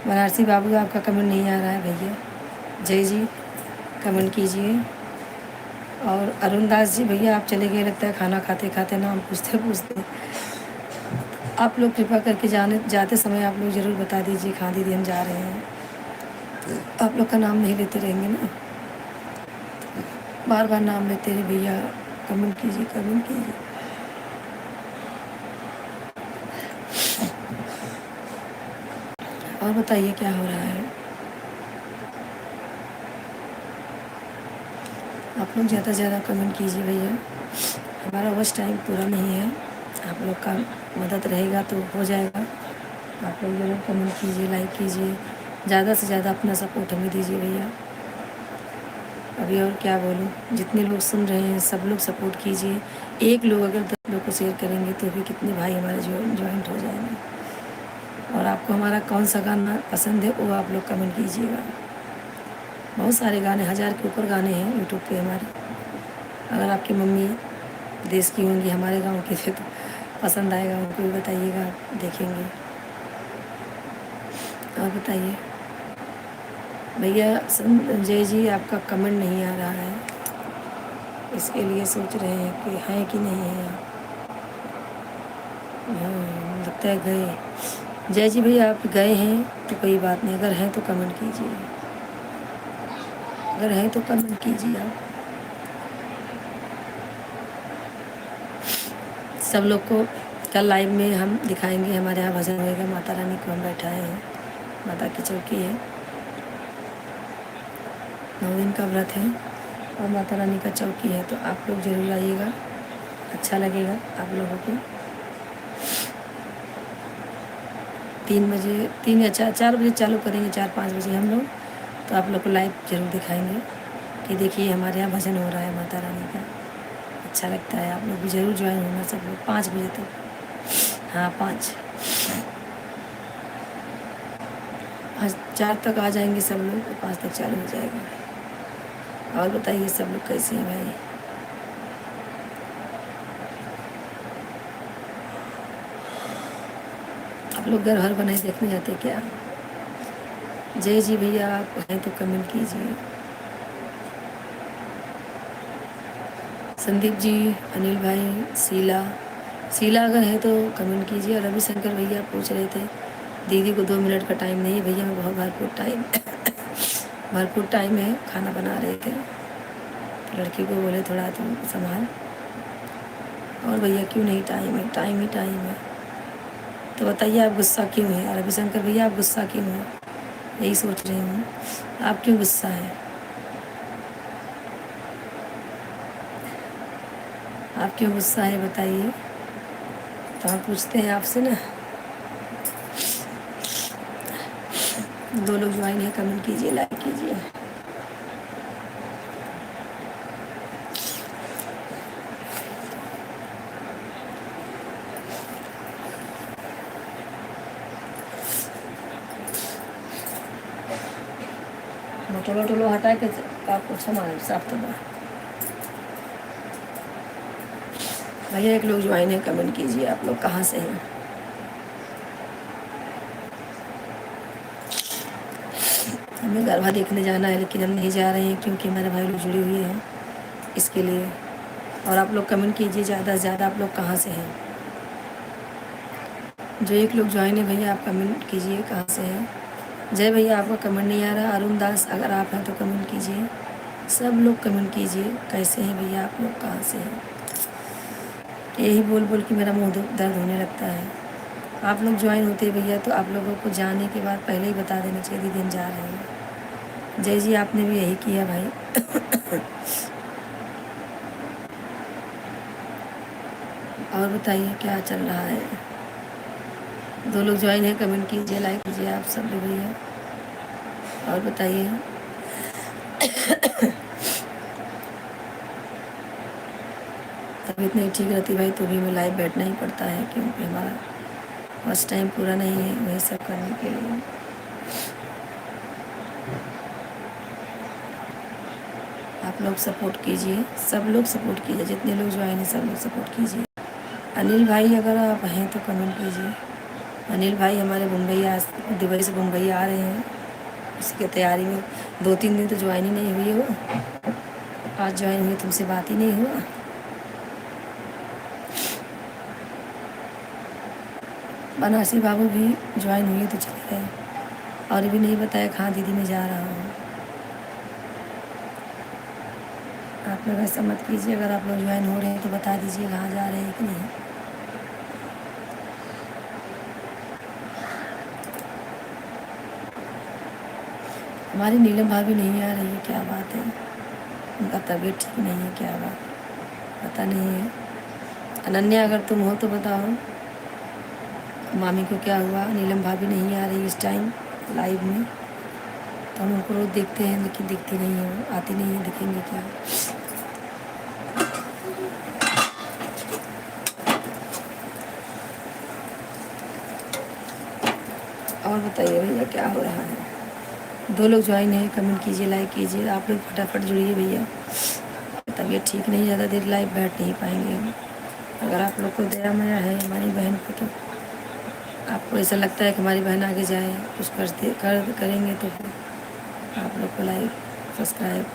बनारसी बाबू आपका कमेंट नहीं आ रहा है भैया। जय जी कमेंट कीजिए। और अरुण दास जी भैया आप चले गए लगता है, खाना खाते खाते नाम पूछते पूछते। आप लोग कृपा करके जाते समय आप लोग ज़रूर बता दीजिए, हाँ दीदी हम जा रहे हैं। आप लोग का नाम नहीं लेते रहेंगे ना, बार बार नाम लेते हैं भैया। कमेंट कीजिए, कमेंट कीजिए। और बताइए क्या हो रहा है? आप लोग ज़्यादा से ज़्यादा कमेंट कीजिए भैया। हमारा बस टाइम पूरा नहीं है, आप लोग का मदद रहेगा तो हो जाएगा। आप लोग ज़रूर कमेंट कीजिए, लाइक कीजिए, ज़्यादा से ज़्यादा अपना सपोर्ट हमें दीजिए भैया। अभी और क्या बोलूँ, जितने लोग सुन रहे हैं सब लोग सपोर्ट कीजिए। एक लोग अगर 10 लोग को शेयर करेंगे तो भी कितने भाई हमारे ज्वाइंट हो जाएंगे। और आपको हमारा कौन सा गाना पसंद है वो आप लोग कमेंट कीजिएगा। बहुत सारे गाने, 1000 के ऊपर गाने हैं यूट्यूब पे हमारे। अगर आपकी मम्मी देश की होंगी, हमारे गांव की थे, तो पसंद आएगा उनको भी बताइएगा, देखेंगे। और बताइए भैया। जय जी आपका कमेंट नहीं आ रहा है, इसके लिए सोच रहे हैं कि हैं कि नहीं है आप। लगता है गए। जय जी भैया आप गए हैं तो कोई बात नहीं, अगर हैं तो कमेंट कीजिए, अगर हैं तो कमेंट कीजिए आप। सब लोग को कल लाइव में हम दिखाएंगे, हमारे यहाँ भजन होएगा, माता रानी को हम बैठाए हैं, माता की चौकी है, 9 दिन का व्रत है और माता रानी का चौकी है। तो आप लोग ज़रूर आइएगा, अच्छा लगेगा आप लोगों को। 3 बजे, 3 या 4 बजे चालू करेंगे, 4-5 बजे हम लोग। तो आप लोग को लाइव ज़रूर दिखाएंगे कि देखिए हमारे यहाँ भजन हो रहा है माता रानी का, अच्छा लगता है। आप लोग भी ज़रूर ज्वाइन होना सब लोग 5 बजे तक। हाँ 5 4 तक आ जाएंगे सब लोग, तो 5 तक चालू हो जाएगा। और बताइए सब लोग कैसे हैं भाई? आप लोग घर हर बनाए देखने जाते क्या? जय जी भैया आप हैं तो कमेंट कीजिए। संदीप जी, अनिल भाई, शीला अगर है तो कमेंट कीजिए। रविशंकर भैया पूछ रहे थे दीदी को 2 मिनट का टाइम नहीं है। भैया मैं बहुत भरपूर टाइम है, खाना बना रहे थे तो लड़की को बोले थोड़ा तुम संभाल। और भैया क्यों नहीं, टाइम है, टाइम ही टाइम है। तो बताइए आप गुस्सा क्यों है? रविशंकर भैया आप गुस्सा क्यों हैं? यही सोच रही हूँ, आप क्यों गुस्सा है? आप क्यों गुस्सा है बताइए, तो हम पूछते हैं आपसे ना। 2 लोग ज्वाइन है, कमेंट कीजिए, लाइक कीजिए। टोलो टोलो हटा के आपको सामान साफ करना। भैया एक लोग ज्वाइन है, कमेंट कीजिए आप लोग कहाँ से हैं। हमें गरबा देखने जाना है लेकिन हम नहीं जा रहे हैं क्योंकि हमारे भाई लोग जुड़े हुए हैं इसके लिए। और आप लोग कमेंट कीजिए ज़्यादा से ज़्यादा आप लोग कहाँ से हैं। जो एक लोग ज्वाइन है भैया आप कमेंट कीजिए कहाँ से हैं। जय भैया आपका कमेंट नहीं आ रहा। अरुण दास अगर आप हैं तो कमेंट कीजिए। सब लोग कमेंट कीजिए कैसे हैं भैया आप लोग कहाँ से हैं। यही बोल बोल के मेरा मुंह दर्द होने लगता है। आप लोग ज्वाइन होते भैया तो आप लोगों को जाने के बाद पहले ही बता देना चाहिए दीदी हम जा रहे हैं। जय जी आपने भी यही किया भाई। और बताइए क्या चल रहा है। 2 लोग ज्वाइन है कमेंट कीजिए लाइक कीजिए आप सब लोग भैया। और बताइए तबीयत नहीं ठीक रहती भाई तो भी हमें लाइव बैठना ही पड़ता है क्योंकि हमारा फर्स्ट टाइम पूरा नहीं है वही सब करने के लिए। आप लोग सपोर्ट कीजिए, सब लोग सपोर्ट कीजिए, जितने लोग ज्वाइन हैं सब लोग सपोर्ट कीजिए। अनिल भाई अगर आप हैं तो कमेंट कीजिए। अनिल भाई हमारे मुंबई आज दुबई से मुंबई आ रहे हैं, उसी की तैयारी में 2-3 दिन तो ज्वाइन ही नहीं हुई हो। आज ज्वाइन हुई तुमसे बात ही नहीं हुआ। बनारसी बाबू भी ज्वाइन हुई तो चले गए और भी नहीं बताया कहाँ दीदी मैं जा रहा हूँ। आप लोग ऐसा मत कीजिए, अगर आप लोग ज्वाइन हो रहे हैं तो बता दीजिए कहाँ जा रहे हैं कि नहीं। हमारी नीलम भाभी नहीं आ रही है, क्या बात है। उनका तबीयत ठीक नहीं है, क्या बात पता नहीं है। अनन्या अगर तुम हो तो बताओ मामी को क्या हुआ। नीलम भाभी नहीं आ रही इस टाइम लाइव में, तो हम उनको रोज देखते हैं लेकिन दिखती नहीं है, वो आती नहीं है, दिखेंगे क्या। और बताइए भैया क्या हो रहा है। 2 लोग ज्वाइन है कमेंट कीजिए लाइक कीजिए। आप लोग फटाफट जुड़िए भैया। तबीयत ठीक नहीं, ज़्यादा देर लाइव बैठ नहीं पाएंगे हम। अगर आप लोग को दया माया है हमारी बहन को तो आपको ऐसा लगता है कि हमारी बहन आगे जाए कुछ करेंगे तो फिर आप लोग को लाइक सब्सक्राइब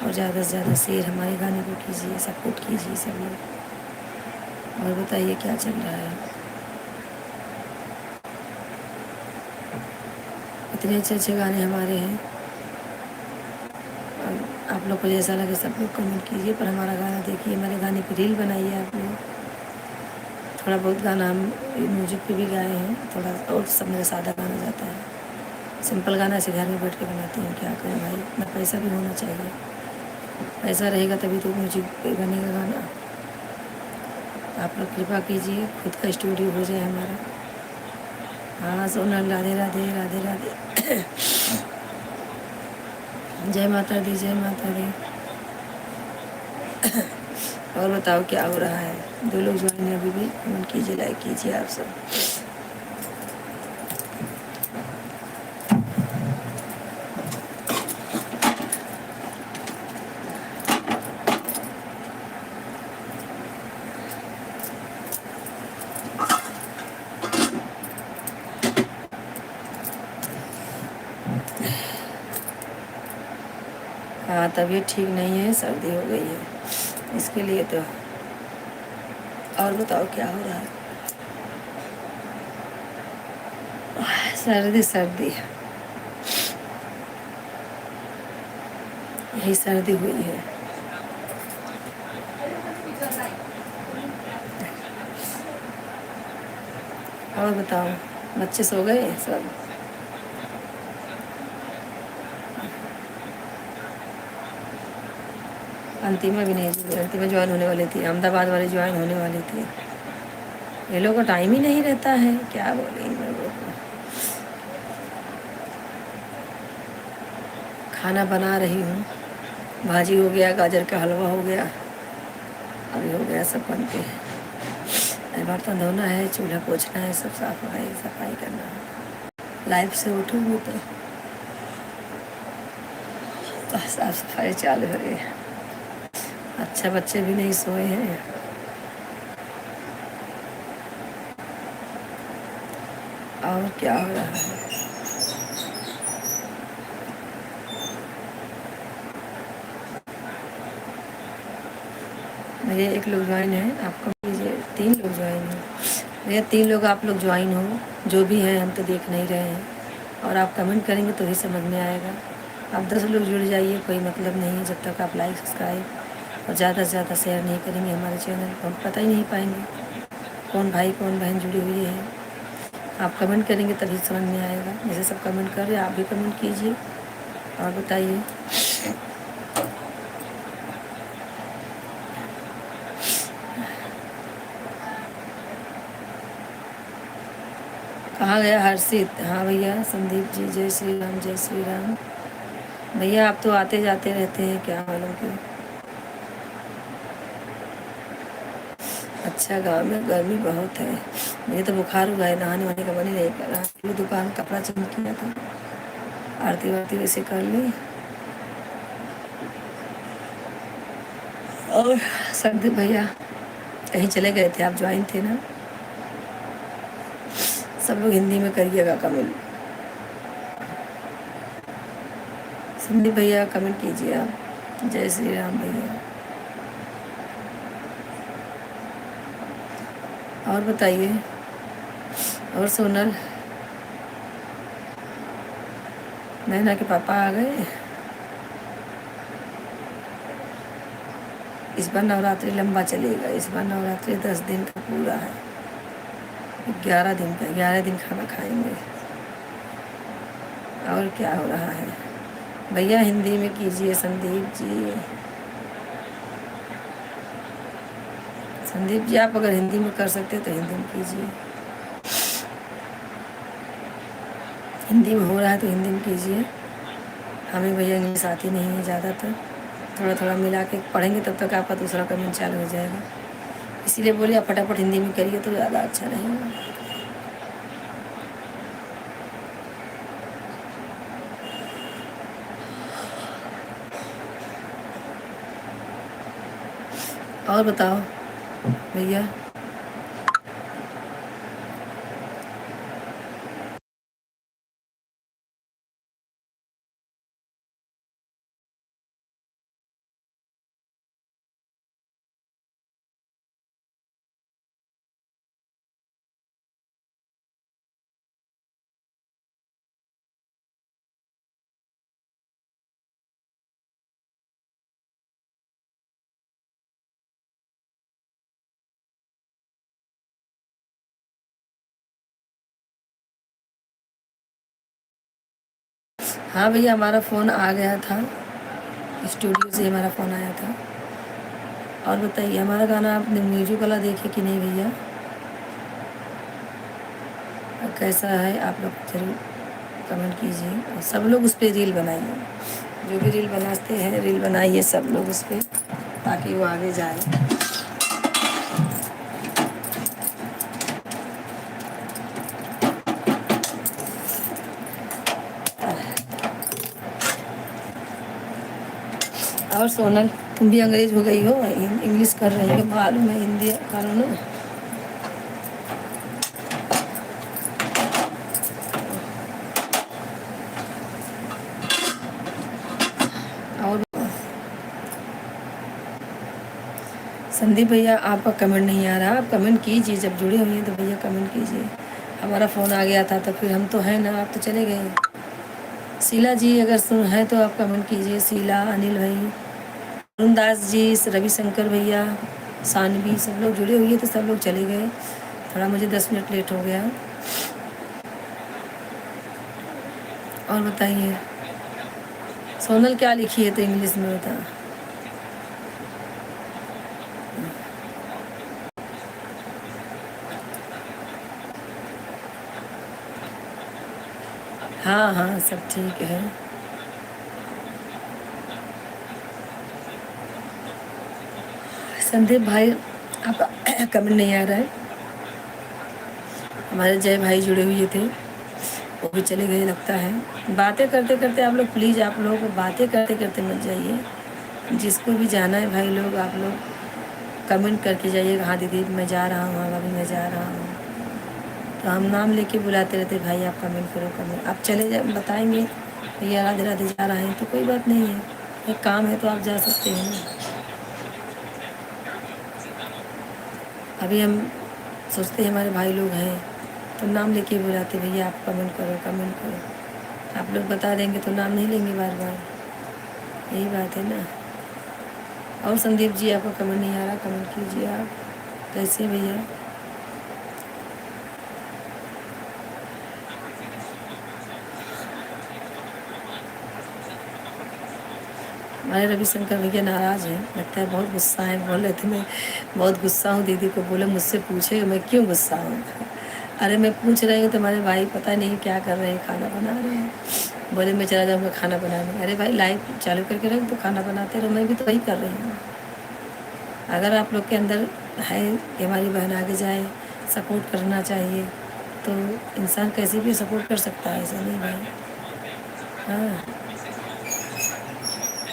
और ज़्यादा से ज़्यादा शेयर हमारे गाने को कीजिए, सपोर्ट कीजिए सब लोग। और बताइए क्या चल रहा है। इतने अच्छे अच्छे गाने हमारे हैं और आप लोग को जैसा लगे सब लोग कमेंट कीजिए। पर हमारा गाना देखिए, हमारे गाने की रील बनाइए आप लोग। थोड़ा बहुत गाना हम म्यूजिक पे भी गाए हैं, थोड़ा और सब मेरा सादा गाना जाता है। सिंपल गाना ऐसे घर में बैठ के बनाती हूँ, क्या करें भाई, इतना पैसा भी होना चाहिए। पैसा रहेगा तभी तो म्यूजिक पे बनेगा गाना। आप लोग कृपा कीजिए खुद का स्टूडियो हो जाए हमारा। हाँ सोनल राधे राधे राधे राधे। जय माता दी जय माता दी। और बताओ क्या हो रहा है। 2 लोग ज्वाइन है अभी भी, कमेंट कीजिए लाइक कीजिए आप सब। हाँ तबीयत ठीक नहीं है, सर्दी हो गई है इसके लिए तो। और बताओ क्या हो रहा है। सर्दी सर्दी यही सर्दी हुई है। और बताओ बच्चे सो गए सब। अंतिमा भी नहीं थी, अंतिमा ज्वाइन होने वाली थी, अहमदाबाद वाले ज्वाइन होने वाली थी। ये लोगों को टाइम ही नहीं रहता है, क्या बोले इन लोगों को। खाना बना रही हूँ, भाजी हो गया, गाजर का हलवा हो गया, अभी हो गया सब बन के। बर्तन धोना है, चूल्हा पोछना है, सब सफाई करना है। लाइफ से उठूँगी तो साफ सफाई चालू है। अच्छा, बच्चे भी नहीं सोए हैं। और क्या हो रहा है? भैया एक लोग ज्वाइन है, आपको कीजिए। 3 लोग ज्वाइन हैं भैया, 3 लोग आप लोग ज्वाइन हो। जो भी हैं हम तो देख नहीं रहे हैं, और आप कमेंट करेंगे तो ही समझ में आएगा। आप 10 लोग जुड़ जाइए, कोई मतलब नहीं है। जब तक आप लाइक सब्सक्राइब और ज़्यादा से ज़्यादा शेयर नहीं करेंगे हमारे चैनल को, हम पता ही नहीं पाएंगे कौन भाई कौन बहन जुड़ी हुई है। आप कमेंट करेंगे तभी समझ में आएगा। जैसे सब कमेंट कर रहे हैं, आप भी कमेंट कीजिए और बताइए। कहाँ गया हर्षित? हाँ भैया संदीप जी, जय श्री राम जय श्री राम। भैया आप तो आते जाते रहते हैं, क्या मालूम क्यों। अच्छा, गांव में गर्मी बहुत है। मुझे तो बुखार हुआ है, नहाने वाने का मन ही नहीं कर रहा। पूरी दुकान कपड़ा चेंज किया था, आरती वारती वैसे कर ली। और संदीप भैया कहीं चले गए थे? आप ज्वाइन थे ना? सब लोग हिंदी में करिएगा कमेंट। संदीप भैया कमेंट कीजिए आप। जय श्री राम भैया। और बताइए। और सोनल, नैना के पापा आ गए? इस बार नवरात्रि लंबा चलेगा। इस बार नवरात्रि 10 दिन का पूरा है। 11 दिन का, 11 दिन खाना खाएंगे। और क्या हो रहा है? भैया हिंदी में कीजिए संदीप जी। संदीप जी आप अगर हिंदी में कर सकते तो हिंदी में कीजिए। हिंदी में हो रहा है तो हिंदी में कीजिए। हमें भैया इंग्लिश आती नहीं है ज़्यादातर, थोड़ा थोड़ा मिला के पढ़ेंगे तब तक आपका दूसरा कमेंट चालू हो जाएगा। इसीलिए बोलिए आप फटाफट हिंदी में करिए तो ज़्यादा अच्छा रहेगा। और बताओ भैया। हाँ भैया, हमारा फ़ोन आ गया था, स्टूडियो से हमारा फ़ोन आया था। और बताइए, हमारा गाना आपने म्यूजिक वाला देखे कि नहीं भैया? और कैसा है आप लोग जरूर कमेंट कीजिए। और सब लोग उस पर रील बनाइए, जो भी रील बनाते हैं रील बनाइए सब लोग उस पर, ताकि वो आगे जाए। और सोनल, तुम भी अंग्रेज हो गई हो, इंग्लिश कर रही हो, मालूम है हिंदी करो ना। और संदीप भैया आपका कमेंट नहीं आ रहा, आप कमेंट कीजिए। जब जुड़े हुए हैं तो भैया कमेंट कीजिए। हमारा फ़ोन आ गया था तो फिर हम तो हैं ना, आप तो चले गए। शीला जी अगर सुन है तो आप कमेंट कीजिए। शीला, अनिल भाई, अरुण दास जी, रविशंकर भैया, सानवी, सब लोग जुड़े हुए थे, सब लोग चले गए। थोड़ा मुझे 10 मिनट लेट हो गया। और बताइए सोनल क्या लिखी है तो इंग्लिश में बता। हाँ हाँ सब ठीक है। संदीप भाई आपका कमेंट नहीं आ रहा है। हमारे जय भाई जुड़े हुए थे, वो भी चले गए लगता है। बातें करते करते आप लोग प्लीज़, आप लोग बातें करते करते मत जाइए। जिसको भी जाना है भाई लोग, आप लोग कमेंट करके जाइएगा, हाँ दीदी मैं जा रहा हूँ, हाँ भाभी मैं जा रहा हूँ। तो हम नाम लेके बुलाते रहते, भाई आप कमेंट करो, कमेंट। आप चले जा बताएंगे भैया राधे राधे जा रहे हैं तो कोई बात नहीं है, एक काम है तो आप जा सकते हैं ना। अभी हम सोचते हैं हमारे भाई लोग हैं तो नाम लेके बुलाते, भैया आप कमेंट करो, कमेंट करो। आप लोग बता देंगे तो नाम नहीं लेंगे बार बार, यही बात है ना। और संदीप जी आपका कमेंट नहीं आ रहा, कमेंट कीजिए आप। कैसे भैया? हमारे रविशंकर भैया नाराज़ हैं, लगता है बहुत गुस्सा है। बोल रहे थे मैं बहुत गुस्सा हूँ दीदी को, बोले मुझसे पूछे मैं क्यों गुस्सा हूँ। अरे मैं पूछ रही हूँ तुम्हारे भाई पता नहीं क्या कर रहे हैं, खाना बना रहे हैं। बोले मैं चला जाऊँगा खाना बनाने। अरे भाई लाइव चालू करके रख तो खाना बनाते रहो, मैं भी तो वही कर रही हूँ। अगर आप लोग के अंदर है कि हमारी बहन आगे जाए, सपोर्ट करना चाहिए, तो इंसान कैसे भी सपोर्ट कर सकता है, ऐसा नहीं भाई। हाँ,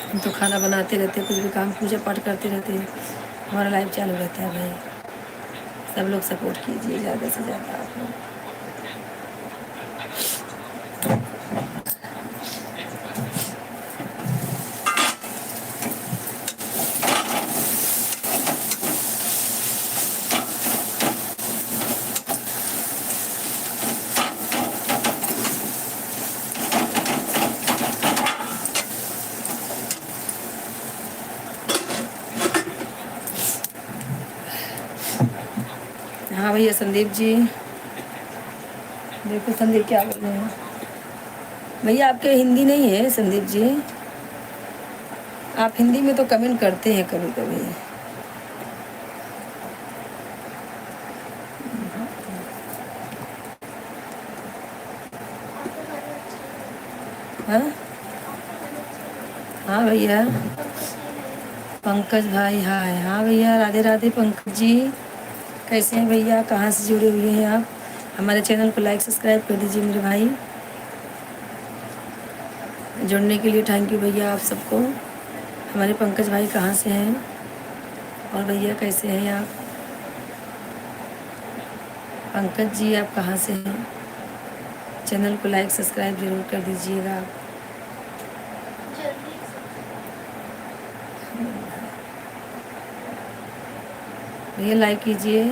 हम तो खाना बनाते रहते, कुछ भी काम पूजा पाठ करते रहते, हमारा लाइफ चालू रहता है भाई। सब लोग सपोर्ट कीजिए ज़्यादा से ज़्यादा आप लोग। हाँ भैया संदीप जी, देखो संदीप क्या बोल रहे हैं। भैया आपके हिंदी नहीं है संदीप जी, आप हिंदी में तो कमेंट करते हैं कभी कभी। हाँ हाँ भैया, पंकज भाई हाय। हाँ भैया राधे राधे पंकज जी, कैसे हैं भैया, कहाँ से जुड़े हुए हैं आप? हमारे चैनल को लाइक सब्सक्राइब कर दीजिए मेरे भाई। जुड़ने के लिए थैंक यू भैया आप सबको। हमारे पंकज भाई कहाँ से हैं? और भैया कैसे हैं आप? पंकज जी आप कहाँ से हैं? चैनल को लाइक सब्सक्राइब ज़रूर कर दीजिएगा आप। भैया लाइक कीजिए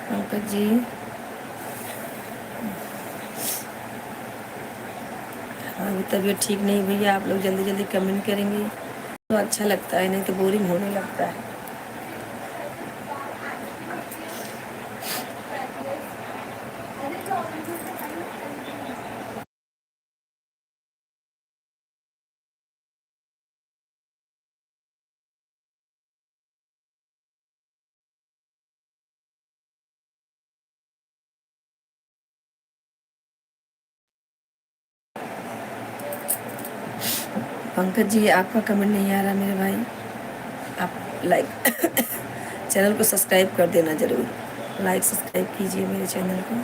पंकज जी। अभी तबीयत ठीक नहीं भैया, आप लोग जल्दी जल्दी कमेंट करेंगे तो अच्छा लगता है, नहीं तो बोरिंग होने लगता है। पंकज जी आपका कमेंट नहीं आ रहा मेरे भाई, आप लाइक चैनल को सब्सक्राइब कर देना ज़रूर, लाइक सब्सक्राइब कीजिए मेरे चैनल को।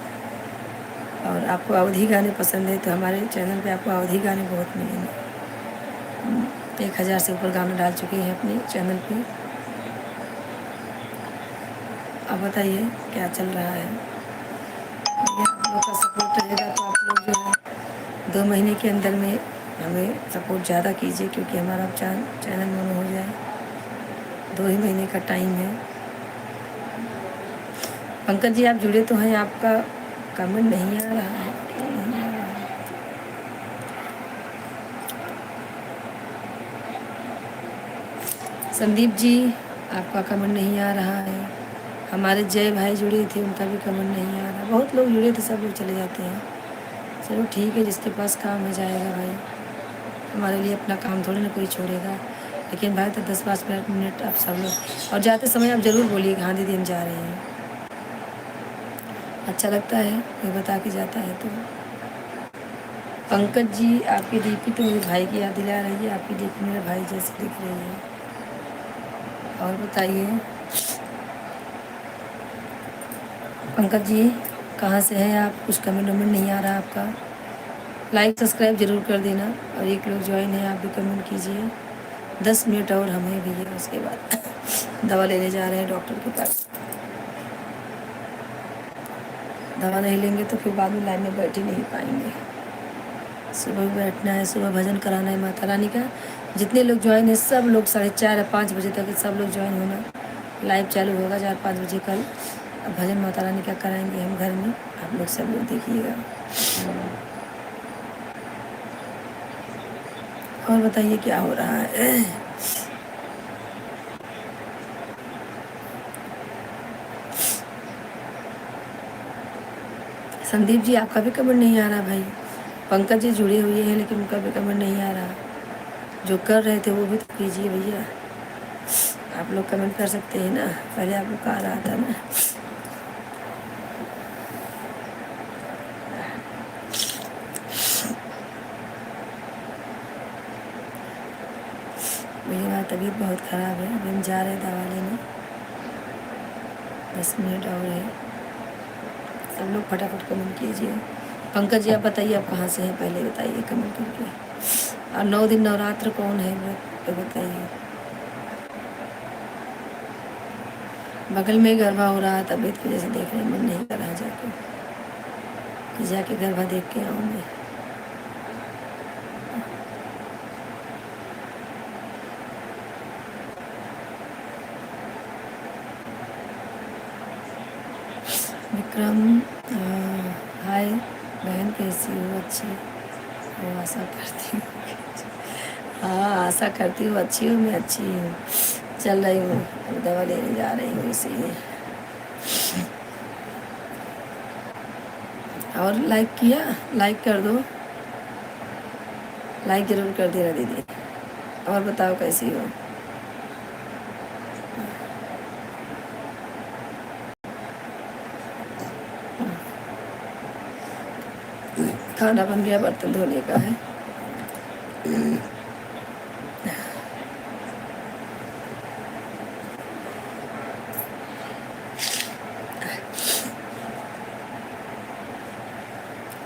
और आपको अवधी गाने पसंद है तो हमारे चैनल पे आपको अवधी गाने बहुत मिलेंगे। 1000 से ऊपर गाना डाल चुके हैं अपने चैनल पे। अब बताइए क्या चल रहा है। आप लोग का सपोर्ट रहेगा तो आप लोग जो है 2 महीने के अंदर में हमें सपोर्ट ज़्यादा कीजिए, क्योंकि हमारा चैनल मोनो हो जाए। 2 ही महीने का टाइम है। पंकज जी आप जुड़े तो हैं, आपका कमेंट नहीं आ रहा है, क्यों नहीं आ रहा है? संदीप जी आपका कमेंट नहीं आ रहा है। हमारे जय भाई जुड़े थे, उनका भी कमेंट नहीं आ रहा। बहुत लोग जुड़े थे, सब लोग चले जाते हैं। चलो ठीक है, जिसके पास काम हो जाएगा भाई, हमारे लिए अपना काम थोड़ी ना कोई छोड़ेगा। लेकिन भाई तो 10-5 मिनट आप सब लोग, और जाते समय आप ज़रूर बोलिएगा हाँ दीदी हम जा रहे हैं, अच्छा लगता है कोई बता के जाता है तो। पंकज जी आपकी डीपी तो मेरे भाई की याद दिला रही है, आपकी डीपी मेरे भाई जैसी दिख रही है। और बताइए पंकज जी कहाँ से हैं आप? कुछ कमेंट वमेंट नहीं आ रहा आपका। लाइक सब्सक्राइब ज़रूर कर देना। और एक लोग ज्वाइन है, आप भी कमेंट कीजिए। 10 मिनट और हमें भी है, उसके बाद दवा लेने जा रहे हैं डॉक्टर के पास। दवा नहीं लेंगे तो फिर बाद में लाइन में बैठ ही नहीं पाएंगे। सुबह बैठना है, सुबह भजन कराना है माता रानी का। जितने लोग ज्वाइन है सब लोग 4:30 या 5 बजे तक सब लोग ज्वाइन होना। लाइव चालू होगा 4-5 बजे कल। अब भजन माता रानी का कराएंगे हम घर में, आप लोग सब लोग देखिएगा। और बताइए क्या हो रहा है। संदीप जी आपका भी कमेंट नहीं आ रहा भाई। पंकज जी जुड़े हुए हैं लेकिन उनका भी कमेंट नहीं आ रहा। जो कर रहे थे वो भी तो कीजिए भैया। आप लोग कमेंट कर सकते हैं ना, पहले आप लोग का आ रहा था ना। मेरी तबीयत बहुत ख़राब है, अभी हम जा रहे हैं दवा लेने। 10 मिनट और है। सब लोग फटाफट कमेंट कीजिए। पंकज जी आप बताइए आप कहाँ से हैं, पहले बताइए कमेंट करके। और 9 दिन नवरात्र कौन है व्रत पे बताइए। बगल में गरबा हो रहा है, तबीयत की वजह से देखने मन नहीं कर रहा जाके गरबा देख के आऊँ मैं। विक्रम हाय बहन कैसी हो, अच्छी हो आशा करती हूँ। हाँ आशा करती हूँ अच्छी हूँ, मैं अच्छी हूँ। चल रही हूँ, दवा लेने जा रही हूँ इसीलिए। और लाइक किया, लाइक कर दो, लाइक ज़रूर कर देना दीदी। और बताओ कैसी हो। खाना बन गया, बर्तन धोने का है।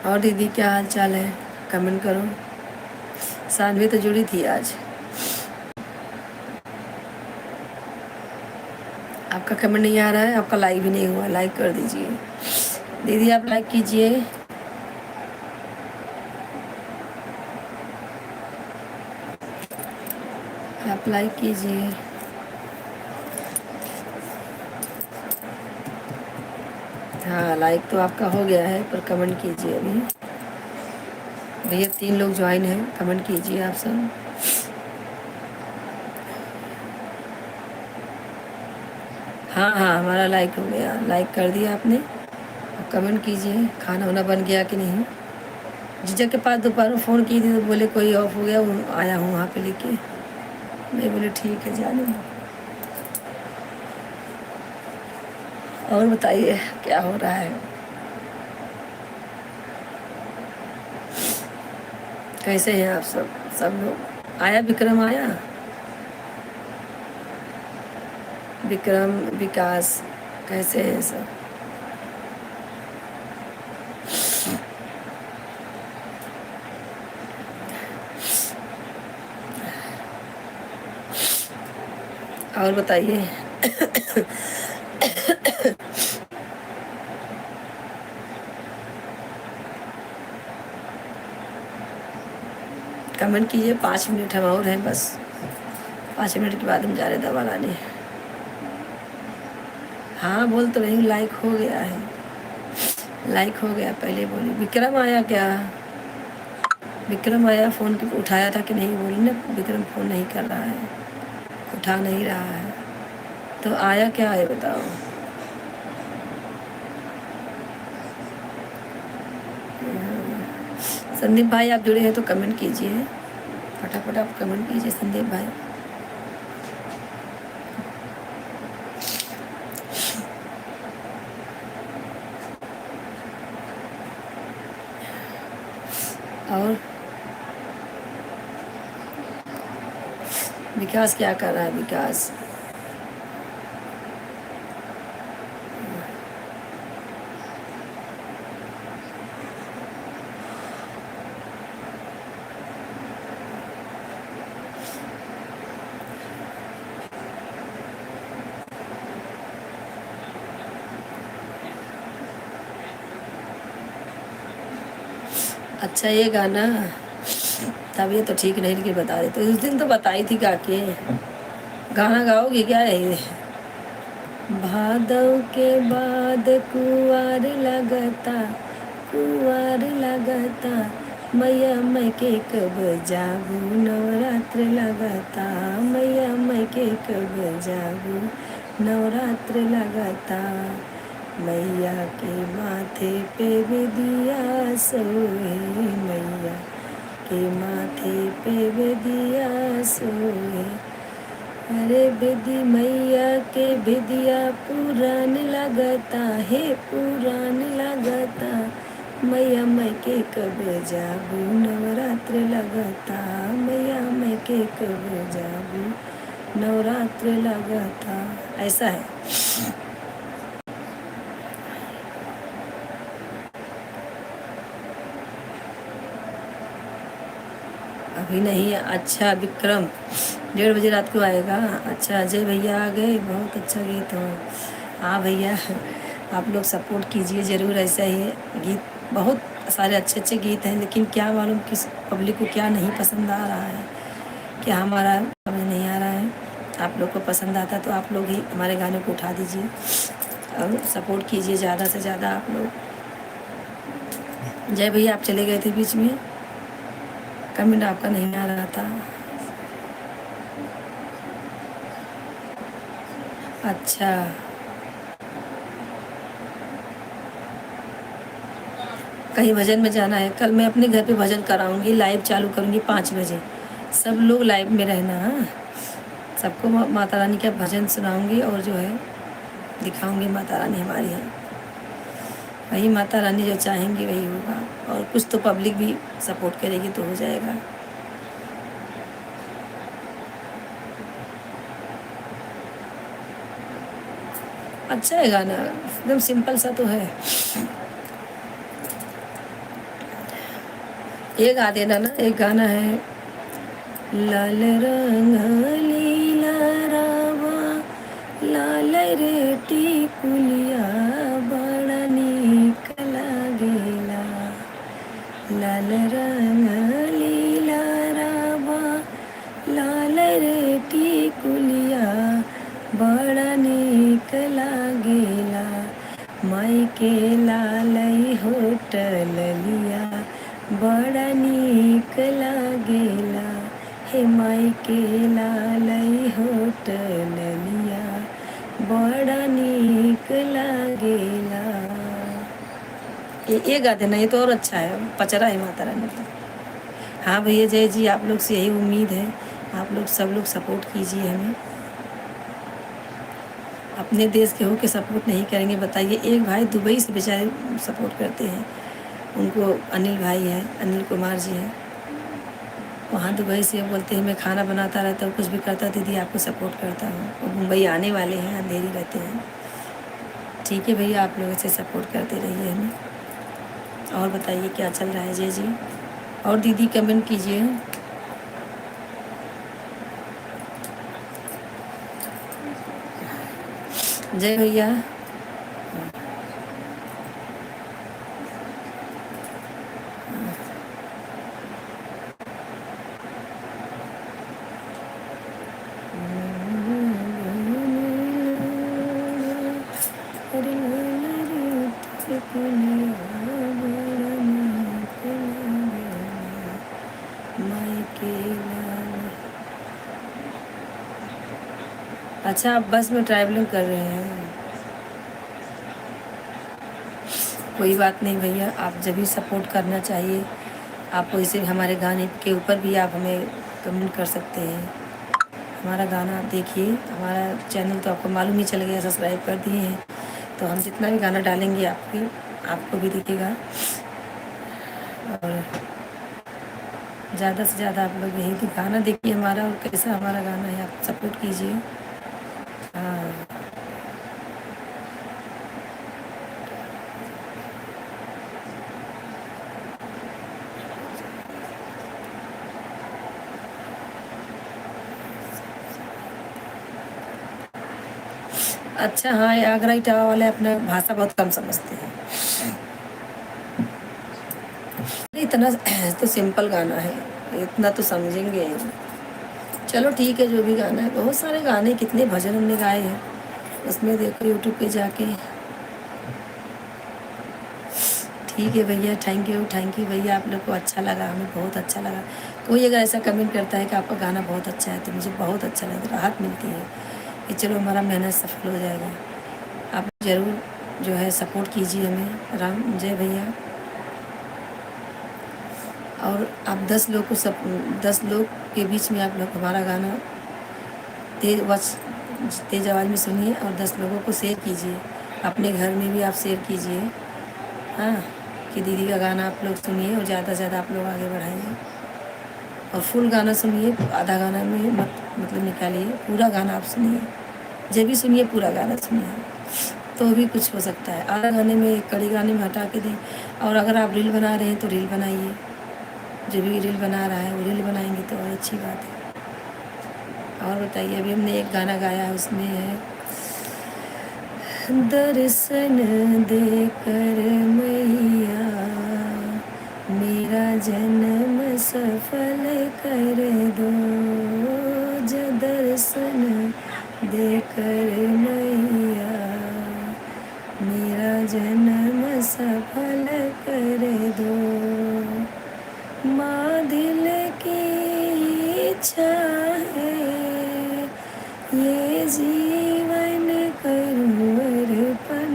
और दीदी क्या हाल चाल है, कमेंट करो। सानवी तो जुड़ी थी आज। आपका कमेंट नहीं आ रहा है, आपका लाइक भी नहीं हुआ, लाइक कर दीजिए दीदी, आप लाइक कीजिए। आप लाइक कीजिए। हाँ लाइक तो आपका हो गया है, पर कमेंट कीजिए अभी। भैया 3 लोग ज्वाइन हैं, कमेंट कीजिए आप सब। हाँ हाँ हमारा लाइक हो गया, लाइक कर दिया आपने। अब कमेंट कीजिए खाना वाना बन गया कि नहीं। जीजा के पास दोपहर में फ़ोन की थी तो बोले कोई ऑफ हो गया, आया हूँ वहाँ पे लेके। मैं बोले ठीक है जाने दो। और बताइए क्या हो रहा है, कैसे हैं आप सब। सब लोग आया, विक्रम आया, विक्रम विकास कैसे हैं सब। और बताइए। कमेंट कीजिए। 5 मिनट हम और हैं बस, 5 मिनट के बाद हम जा रहे दवा लाने। हाँ बोल तो रही, लाइक हो गया है, लाइक हो गया। पहले बोली विक्रम आया क्या, विक्रम आया, फ़ोन उठाया था कि नहीं, बोली ना विक्रम फ़ोन नहीं कर रहा है, उठा नहीं रहा है, तो आया क्या है बताओ। संदीप भाई आप जुड़े हैं तो कमेंट कीजिए, फटाफट आप कमेंट कीजिए संदीप भाई। और विकास क्या कर रहा है, विकास अच्छा ये गाना तबीयत तो ठीक नहीं लेकिन बता रही तो उस दिन तो बताई थी गा के। गाना गाओगी क्या ये? भादव के बाद कुवार लगता, कुवार लगता, मैया मैं के कब जागू नवरात्र लगता, मैया मैं के कब जागू नवरात्र लगता, मैया के माथे पे विदिया सोहे, मैया के माथे पे विदिया सोहे, अरे विधि मैया के विधिया पुरान लगता है, पुरान लगता, मैया मैं के कब जागू नवरात्र लगता, मैया मैं के कब जागू नवरात्र लगता। ऐसा है। अभी नहीं। अच्छा विक्रम 1:30 रात को आएगा। अच्छा अजय भैया आ गए, बहुत अच्छा गीत हो। हाँ भैया आप लोग सपोर्ट कीजिए ज़रूर। ऐसा ही है गीत, बहुत सारे अच्छे अच्छे गीत हैं, लेकिन क्या मालूम किस पब्लिक को क्या नहीं पसंद आ रहा है, क्या हमारा समझ नहीं आ रहा है। आप लोग को पसंद आता तो आप लोग ही हमारे गाने को उठा दीजिए और सपोर्ट कीजिए ज़्यादा से ज़्यादा आप लोग। जय भैया आप चले गए थे बीच में, कमेंट आपका नहीं आ रहा था। अच्छा कहीं भजन में जाना है? कल मैं अपने घर पे भजन कराऊंगी, लाइव चालू करूंगी 5 बजे। सब लोग लाइव में रहना। हाँ सबको माता रानी का भजन सुनाऊंगी और जो है दिखाऊंगी माता रानी हमारी है। वही माता रानी जो चाहेंगी वही होगा, और कुछ तो पब्लिक भी सपोर्ट करेगी तो हो जाएगा। अच्छा है गाना, एकदम सिंपल सा तो है। ये गा देना ना, एक गाना है लाल रंग लीला रावा, लाल रेटी कुलिया बड़ा नीक लागेला, लाल रंग लीला रावा, लाल रेटी कुलिया बड़ा नीक लागेला, माई के लालई होटल लिया बड़ा नीक लागेला, हे माई के लालई होटल लिया बड़ा नीक लागेला। ये गा देना, ये तो और अच्छा है, पचरा है माता रानी का। हाँ भैया जय जी, आप लोग से यही उम्मीद है, आप लोग सब लोग सपोर्ट कीजिए हमें। अपने देश के हो के सपोर्ट नहीं करेंगे बताइए। एक भाई दुबई से बेचारे सपोर्ट करते हैं, उनको अनिल भाई है, अनिल कुमार जी हैं, वहाँ दुबई से बोलते हैं मैं खाना बनाता रहता हूँ, कुछ भी करता दीदी आपको सपोर्ट करता हूँ। और मुंबई आने वाले हैं, अंधेरी रहते हैं। ठीक है भैया आप लोग ऐसे सपोर्ट करते रहिए हमें। और बताइए क्या चल रहा है जय जी। और दीदी कमेंट कीजिए। जय भैया। अच्छा आप बस में ट्रैवलिंग कर रहे हैं? कोई बात नहीं भैया, आप जब भी सपोर्ट करना चाहिए आपको, इसे हमारे गाने के ऊपर भी आप हमें कमेंट कर सकते हैं। हमारा गाना आप देखिए, हमारा चैनल तो आपको मालूम ही चल गया, सब्सक्राइब कर दिए हैं, तो हम जितना भी गाना डालेंगे आपको भी दिखेगा। और ज़्यादा से ज़्यादा आप लोग यही गाना देखिए हमारा, और कैसा हमारा गाना है आप सपोर्ट कीजिए। हाँ अच्छा। हाँ ये आगरा इटावा वाले अपना भाषा बहुत कम समझते हैं। अरे इतना तो सिंपल गाना है, इतना तो समझेंगे। चलो ठीक है, जो भी गाना है, बहुत सारे गाने, कितने भजन हमने गाए हैं, उसमें देखो यूट्यूब पे जाके। ठीक है भैया, थैंक यू भैया, आप लोग को अच्छा लगा, हमें बहुत अच्छा लगा। कोई अगर ऐसा कमेंट करता है कि आपका गाना बहुत अच्छा है तो मुझे बहुत अच्छा लगता है, राहत मिलती है कि चलो हमारा मेहनत सफल हो जाएगा। आप ज़रूर जो है सपोर्ट कीजिए हमें। राम जय भैया। और आप 10 लोग के बीच में आप लोग हमारा गाना तेज़ आवाज़ में सुनिए और 10 लोगों को शेयर कीजिए, अपने घर में भी आप शेयर कीजिए। हाँ, कि दीदी का गाना आप लोग सुनिए और ज़्यादा से ज़्यादा आप लोग आगे बढ़ाइए। और फुल गाना सुनिए, आधा गाना में मत मतलब निकालिए, पूरा गाना आप सुनिए, जब भी सुनिए पूरा गाना सुनिए, तो भी कुछ हो सकता है। आधा गाने में, एक कड़ी गाने में हटा के दें। और अगर आप रील बना रहे हैं तो रील बनाइए, जो भी रील बना रहा है वो रील बनाएंगे तो और अच्छी बात है। और बताइए, अभी हमने एक गाना गाया है, उसमें है दर्शन देकर मैया मेरा जन्म सफल कर दो, जो दर्शन देकर मैया मेरा जन्म सफल कर दो। माँ दिल की इच्छा है ये जीवन करूँ अर्पण,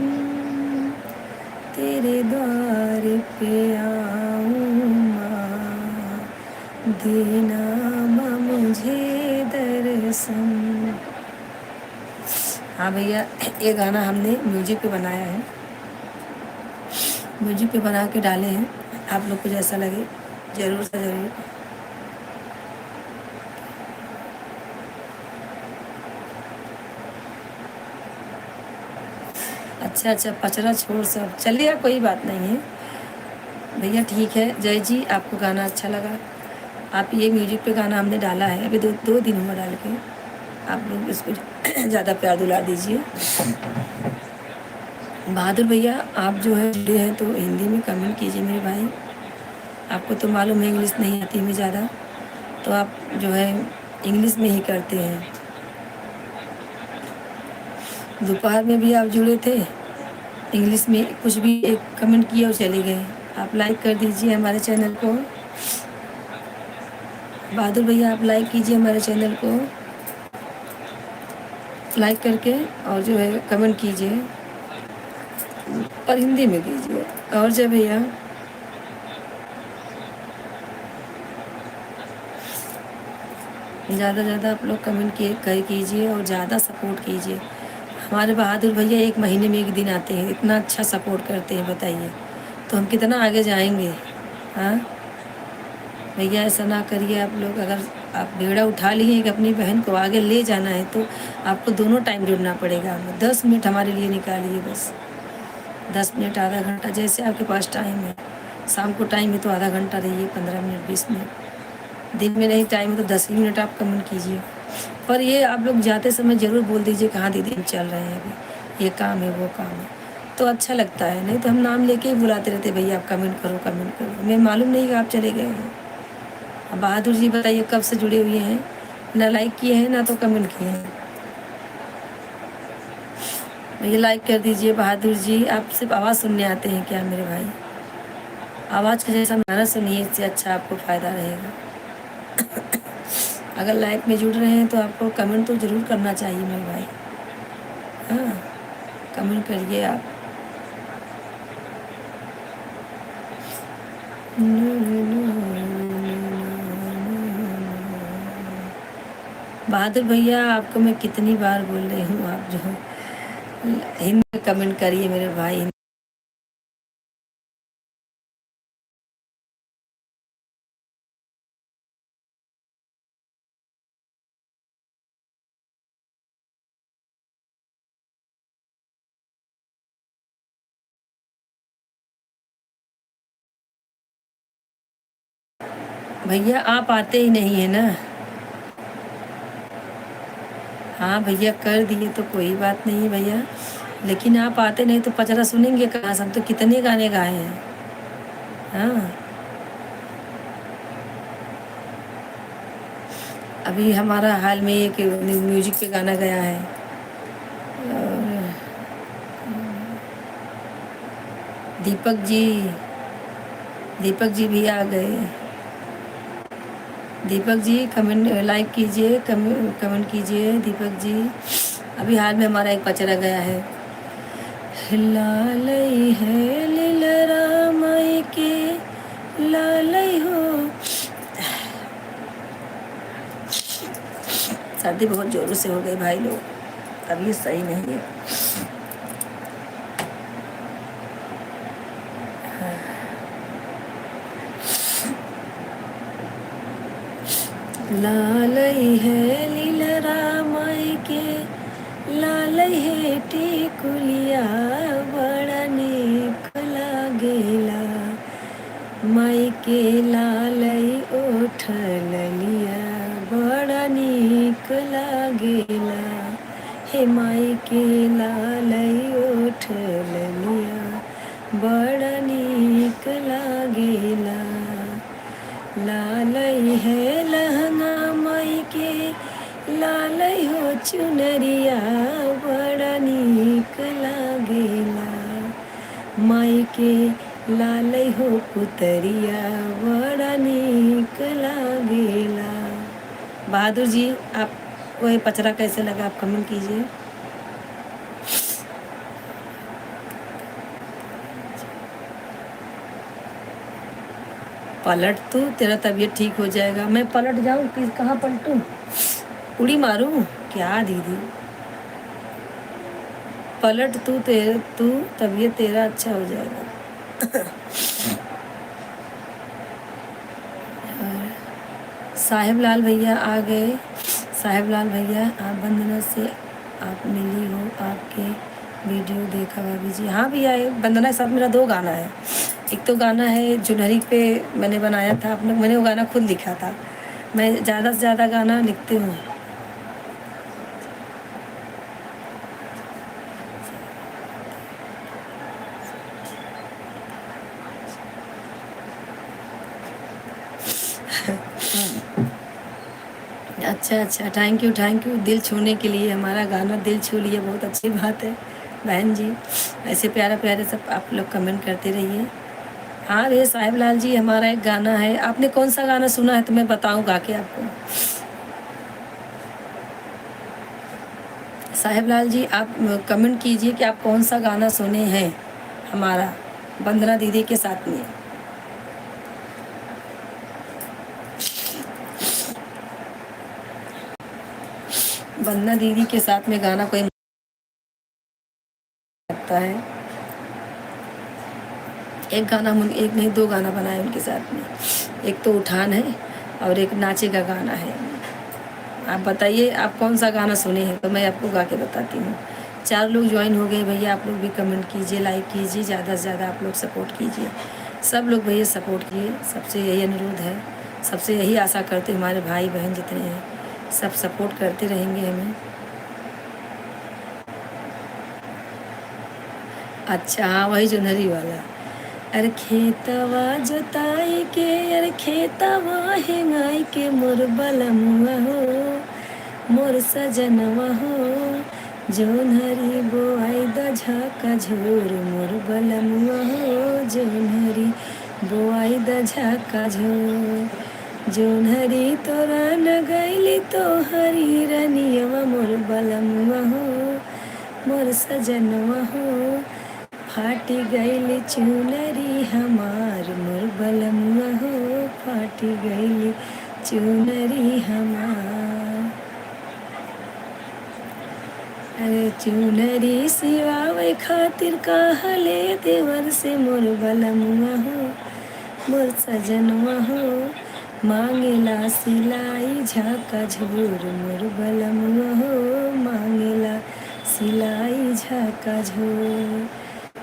तेरे द्वार पे आऊँ माँ, देना माँ मुझे दर्शन। हाँ भैया, ये गाना हमने म्यूजिक पे बनाया है, म्यूजिक पे बना के डाले हैं। आप लोग को जैसा लगे ज़रूर से ज़रूर। अच्छा, पचरा छोड़ सब चलिए, कोई बात नहीं है भैया, ठीक है। जय जी, आपको गाना अच्छा लगा, आप ये म्यूजिक पे गाना हमने डाला है, अभी दो दिन हुआ डाल के। आप लोग इसको ज़्यादा प्यार दुला दीजिए। बहादुर भैया, आप जो है जुड़े हैं तो हिंदी में कमेंट कीजिए मेरे भाई। आपको तो मालूम है इंग्लिश नहीं आती हमें ज़्यादा, तो आप जो है इंग्लिश में ही करते हैं। दोपहर में भी आप जुड़े थे, इंग्लिश में कुछ भी एक कमेंट किया और चले गए। आप लाइक कर दीजिए हमारे चैनल को। बहादुर भैया, आप लाइक कीजिए हमारे चैनल को, लाइक करके, और जो है कमेंट कीजिए, और हिंदी में कीजिए। और जय भैया, ज़्यादा ज़्यादा आप लोग कमेंट कीजिए और ज़्यादा सपोर्ट कीजिए। हमारे बहादुर भैया 1 महीने में 1 दिन आते हैं, इतना अच्छा सपोर्ट करते हैं, बताइए तो हम कितना आगे जाएंगे। हाँ भैया, ऐसा ना करिए आप लोग। अगर आप बेड़ा उठा लिए कि अपनी बहन को आगे ले जाना है तो आपको दोनों टाइम जुड़ना पड़ेगा। हमें 10 मिनट हमारे लिए निकालिए, बस 10 मिनट, आधा घंटा, जैसे आपके पास टाइम है। शाम को टाइम है तो आधा घंटा रहिए, 15 मिनट, 20 मिनट। दिन में नहीं टाइम है तो 10 ही मिनट आप कमेंट कीजिए। पर ये आप लोग जाते समय ज़रूर बोल दीजिए कहाँ दीदी हम चल रहे हैं, अभी ये काम है वो काम है, तो अच्छा लगता है। नहीं तो हम नाम लेके ही बुलाते रहते, भैया आप कमेंट करो कमेंट करो, हमें मालूम नहीं कि आप चले गए हैं। अब बहादुर जी बताइए कब से जुड़े हुए हैं, ना लाइक किए हैं ना तो कमेंट किए हैं। भैया लाइक कर दीजिए। बहादुर जी, आप सिर्फ आवाज़ सुनने आते हैं क्या मेरे भाई? आवाज़ का जैसा गाना सुनिए, इससे अच्छा आपको फ़ायदा रहेगा। अगर लाइव में जुड़ रहे हैं तो आपको कमेंट तो ज़रूर करना चाहिए मेरे भाई। हाँ, कमेंट करिए आप। बहादुर भैया, आपको मैं कितनी बार बोल रही हूँ, आप जो हिंदी में कमेंट करिए मेरे भाई। भैया आप आते ही नहीं है ना। हाँ भैया, कर दिए तो कोई बात नहीं भैया, लेकिन आप आते नहीं तो पचरा सुनेंगे कहाँ से? हम तो कितने गाने गाए हैं। हाँ, अभी हमारा हाल में एक म्यूजिक पे गाना गया है, और दीपक जी भी आ गए। दीपक जी कमेंट लाइक कीजिए, कमेंट कीजिए दीपक जी। अभी हाल में हमारा एक पचरा गया है, लालई है लीलरा माई के, लालई हो। सर्दी बहुत जोरों से हो गई भाई लोग, तबीयत सही नहीं है। लालई है लीलरा माई के, लालई है टिकुलिया, बड़ा नीक लागेला माई के, लालई ओठल लिया, बड़ा नीक लागेला, हे माई के लालई ओठल लिया, बड़ा नीक लागेला। लालई है लहंगा माई के, लालई हो चुनरिया, बड़ा नीक लागेला माई के, लालई हो पुतरिया, बड़ा नीक लागेला। बहादुर जी, आप वही पचरा कैसे लगा आप कमेंट कीजिए। पलट तू, तेरा तबीयत ठीक हो जाएगा। मैं पलट जाऊँ कि कहाँ पलटूँ, उड़ी मारूँ क्या दीदी? पलट तू तबीयत तेरा अच्छा हो जाएगा। साहेब लाल भैया आ गए। साहेब लाल भैया, आप वंदना से आप मिली हो, आपके वीडियो देखा भाभी जी। हाँ भैया, वंदना के साथ मेरा 2 गाना है। एक तो गाना है जुनहरी पे मैंने बनाया था, अपने मैंने वो गाना खुद लिखा था। मैं ज़्यादा से ज़्यादा गाना लिखती हूँ। अच्छा, थैंक यू दिल छूने के लिए। हमारा गाना दिल छू लिया, बहुत अच्छी बात है बहन जी। ऐसे प्यारे सब आप लोग कमेंट करते रहिए। हाँ भैया साहिब लाल जी, हमारा एक गाना है। आपने कौन सा गाना सुना है तो मैं बताऊँ गा के आपको। साहिब लाल जी, आप कमेंट कीजिए कि आप कौन सा गाना सुने हैं हमारा वंदना दीदी के साथ में। वंदना दीदी के साथ में गाना कोई लगता है। एक गाना हम एक नहीं 2 गाना बनाए उनके साथ में। एक तो उठान है और एक नाचे का गाना है। आप बताइए आप कौन सा गाना सुने हैं तो मैं आपको गा के बताती हूँ। 4 लोग ज्वाइन हो गए भैया, आप लोग भी कमेंट कीजिए, लाइक कीजिए, ज़्यादा से ज़्यादा आप लोग सपोर्ट कीजिए। सब लोग भैया सपोर्ट कीजिए, सबसे यही अनुरोध है, सबसे यही आशा करते हमारे भाई बहन जितने हैं सब सपोर्ट करते रहेंगे हमें। अच्छा हाँ, वही जुनहरी वाला। अरे खेतवा जोताई के, अरे खेतवा हेंगाई के, मोर बलमुआ हो, मोर सजनवा हो, जोनहरी बोआई द झाका झोर, मोर बलमुआ हो, जोनहरी बोआई द झाका झोर, जोनहरी तोरा न गैली तो हरी रनियवा, मोर बलमुआ हो, मोर सजनवा हो, फाटी गईली चुनरी हमार, मोर बलमुआ हो, फाटी गईली चुनरी हमार। अरे चुनरी सिवावे खातिर कहले देवर से, मोर बलमुआ हो, मोर सजनवा हो, मांगेला सिलाई झाका झोर, मोर बलमुआ हो, मांगेला सिलाई झाका झोर,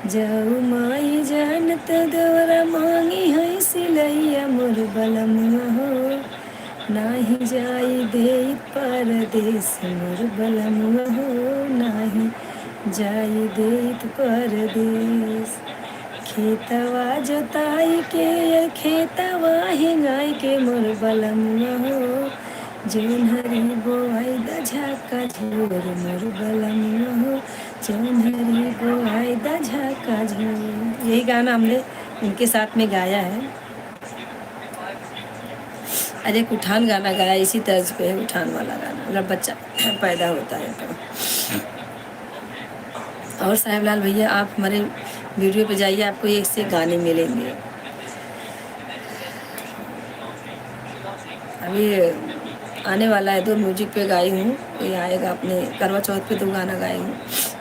जाऊ माई जानत देवरा मांगी है सिलैया, मोर बलमुआ हो, नाही जाई दे परदेस, मोर बलमुआ हो, नाही जाई दे परदेस, खेतवा जोताई के, खेतवा हेंगाई के, मोर बलमुआ हो, जौन हरी बोआई द झाका झोर मोर बलमुआ हो, जौन हरी बोआई द झाका झोर। यही गाना हमने उनके साथ में गाया है। अरे एक उठान गाना गाया इसी तर्ज पे है, उठान वाला गाना, मतलब बच्चा पैदा होता है तो। और साहेबलाल भैया आप हमारे वीडियो पे जाइए, आपको एक से एक गाने मिलेंगे। अभी आने वाला है, 2 म्यूजिक पे गाई हूँ, ये आएगा अपने करवा चौथ पे 2 गाना गाई हूँ,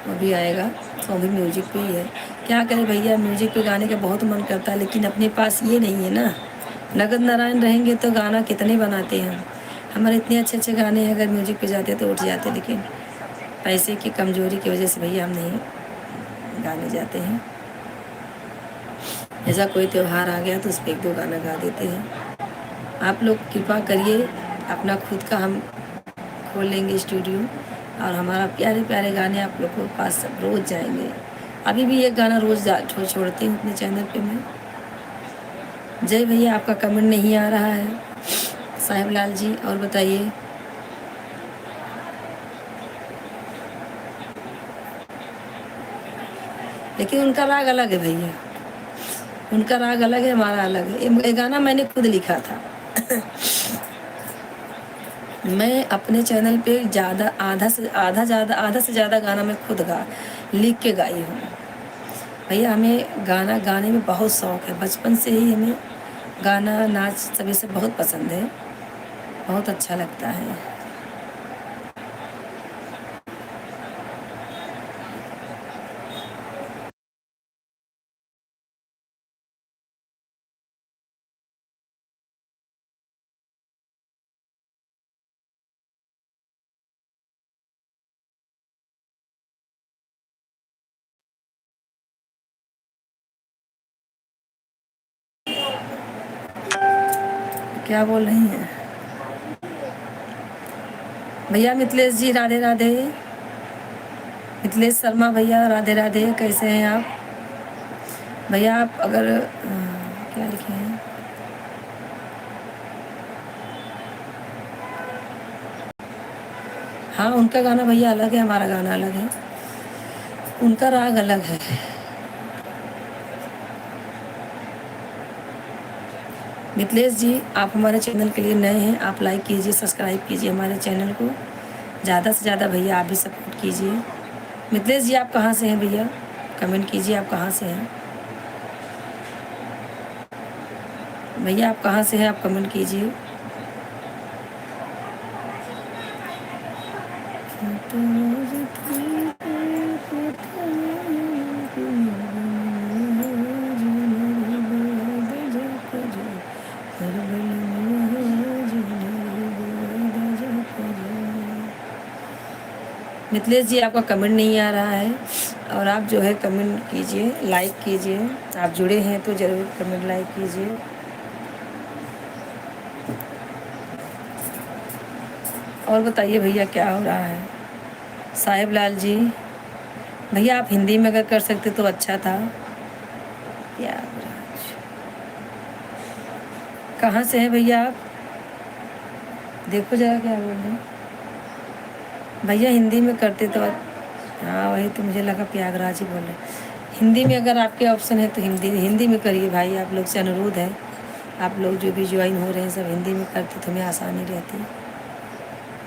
वो भी आएगा, तो भी म्यूजिक पे ही है। क्या करें भैया, म्यूजिक पे गाने का बहुत मन करता है, लेकिन अपने पास ये नहीं है ना। नगद नारायण रहेंगे तो गाना कितने बनाते हैं हम। हमारे इतने अच्छे अच्छे गाने हैं, अगर म्यूजिक पे जाते तो उठ जाते, लेकिन पैसे की कमजोरी की वजह से भैया हम नहीं गाने जाते हैं। ऐसा कोई त्यौहार आ गया तो उस पर 1-2 गाना गा देते हैं। आप लोग कृपा करिए, अपना खुद का हम खोल लेंगे स्टूडियो, और हमारा प्यारे प्यारे गाने आप लोग को पास सब रोज़ जाएंगे। अभी भी एक गाना रोज़ छोड़ती हूँ अपने चैनल पे मैं। जय भैया, आपका कमेंट नहीं आ रहा है साहेबलाल जी, और बताइए। लेकिन उनका राग अलग है भैया, उनका राग अलग है, हमारा अलग है। ये गाना मैंने खुद लिखा था। मैं अपने चैनल पे ज़्यादा आधा से ज़्यादा गाना मैं खुद लिख के गाई हूँ। भैया हमें गाना गाने में बहुत शौक़ है, बचपन से ही हमें गाना नाच सभी से बहुत पसंद है, बहुत अच्छा लगता है। क्या बोल रही हैं भैया? मिथिलेश जी राधे राधे। मिथिलेश शर्मा भैया राधे राधे, कैसे हैं आप भैया? आप अगर क्या लिखे हैं, हाँ उनका गाना भैया अलग है, हमारा गाना अलग है, उनका राग अलग है। मिथिलेश जी आप हमारे चैनल के लिए नए हैं, आप लाइक कीजिए, सब्सक्राइब कीजिए हमारे चैनल को ज़्यादा से ज़्यादा। भैया आप भी सपोर्ट कीजिए। मिथिलेश जी आप कहाँ से हैं भैया? कमेंट कीजिए आप कहाँ से हैं भैया, आप कहाँ से हैं, आप कमेंट कीजिए। मिथिलेश जी आपका कमेंट नहीं आ रहा है, और आप जो है कमेंट कीजिए, लाइक कीजिए। आप जुड़े हैं तो ज़रूर कमेंट लाइक कीजिए। और बताइए भैया क्या हो रहा है? साहिबलाल जी भैया आप हिंदी में अगर कर सकते तो अच्छा था। क्या कहाँ से हैं भैया आप? देखो जरा क्या बोल रहे हैं भैया, हिंदी में करते तो। हाँ वही तो मुझे लगा प्रयागराज ही बोल रहे। हिंदी में अगर आपके ऑप्शन है तो हिंदी में करिए भाई, आप लोग से अनुरोध है। आप लोग जो भी ज्वाइन हो रहे हैं सब हिंदी में करते तो हमें आसानी रहती।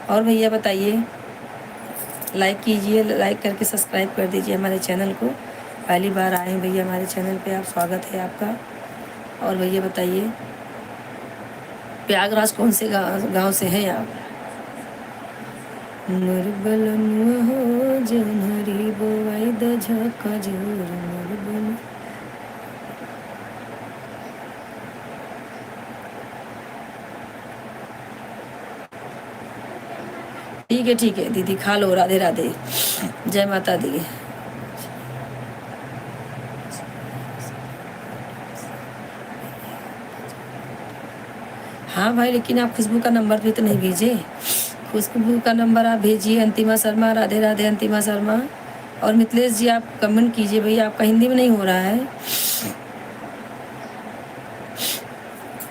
और भैया बताइए, लाइक कीजिए, लाइक करके सब्सक्राइब कर दीजिए हमारे चैनल को। पहली बार आए हैं भैया हमारे चैनल पे, आप स्वागत है आपका। और भैया बताइए, प्रयागराज कौन से गांव से हैं आप? मोर बलमुआ हो जौन हरी बोआई द झाका झोर मोर बल। ठीक है दीदी, खा लो, राधे राधे, जय माता दी। हाँ भाई, लेकिन आप खुशबू का नंबर भी तो नहीं भेजे। खुशबू का नंबर आप भेजिए। अंतिमा शर्मा, राधे राधे अंतिमा शर्मा। और मिथिलेश जी आप कमेंट कीजिए भैया, आपका हिंदी में नहीं हो रहा है।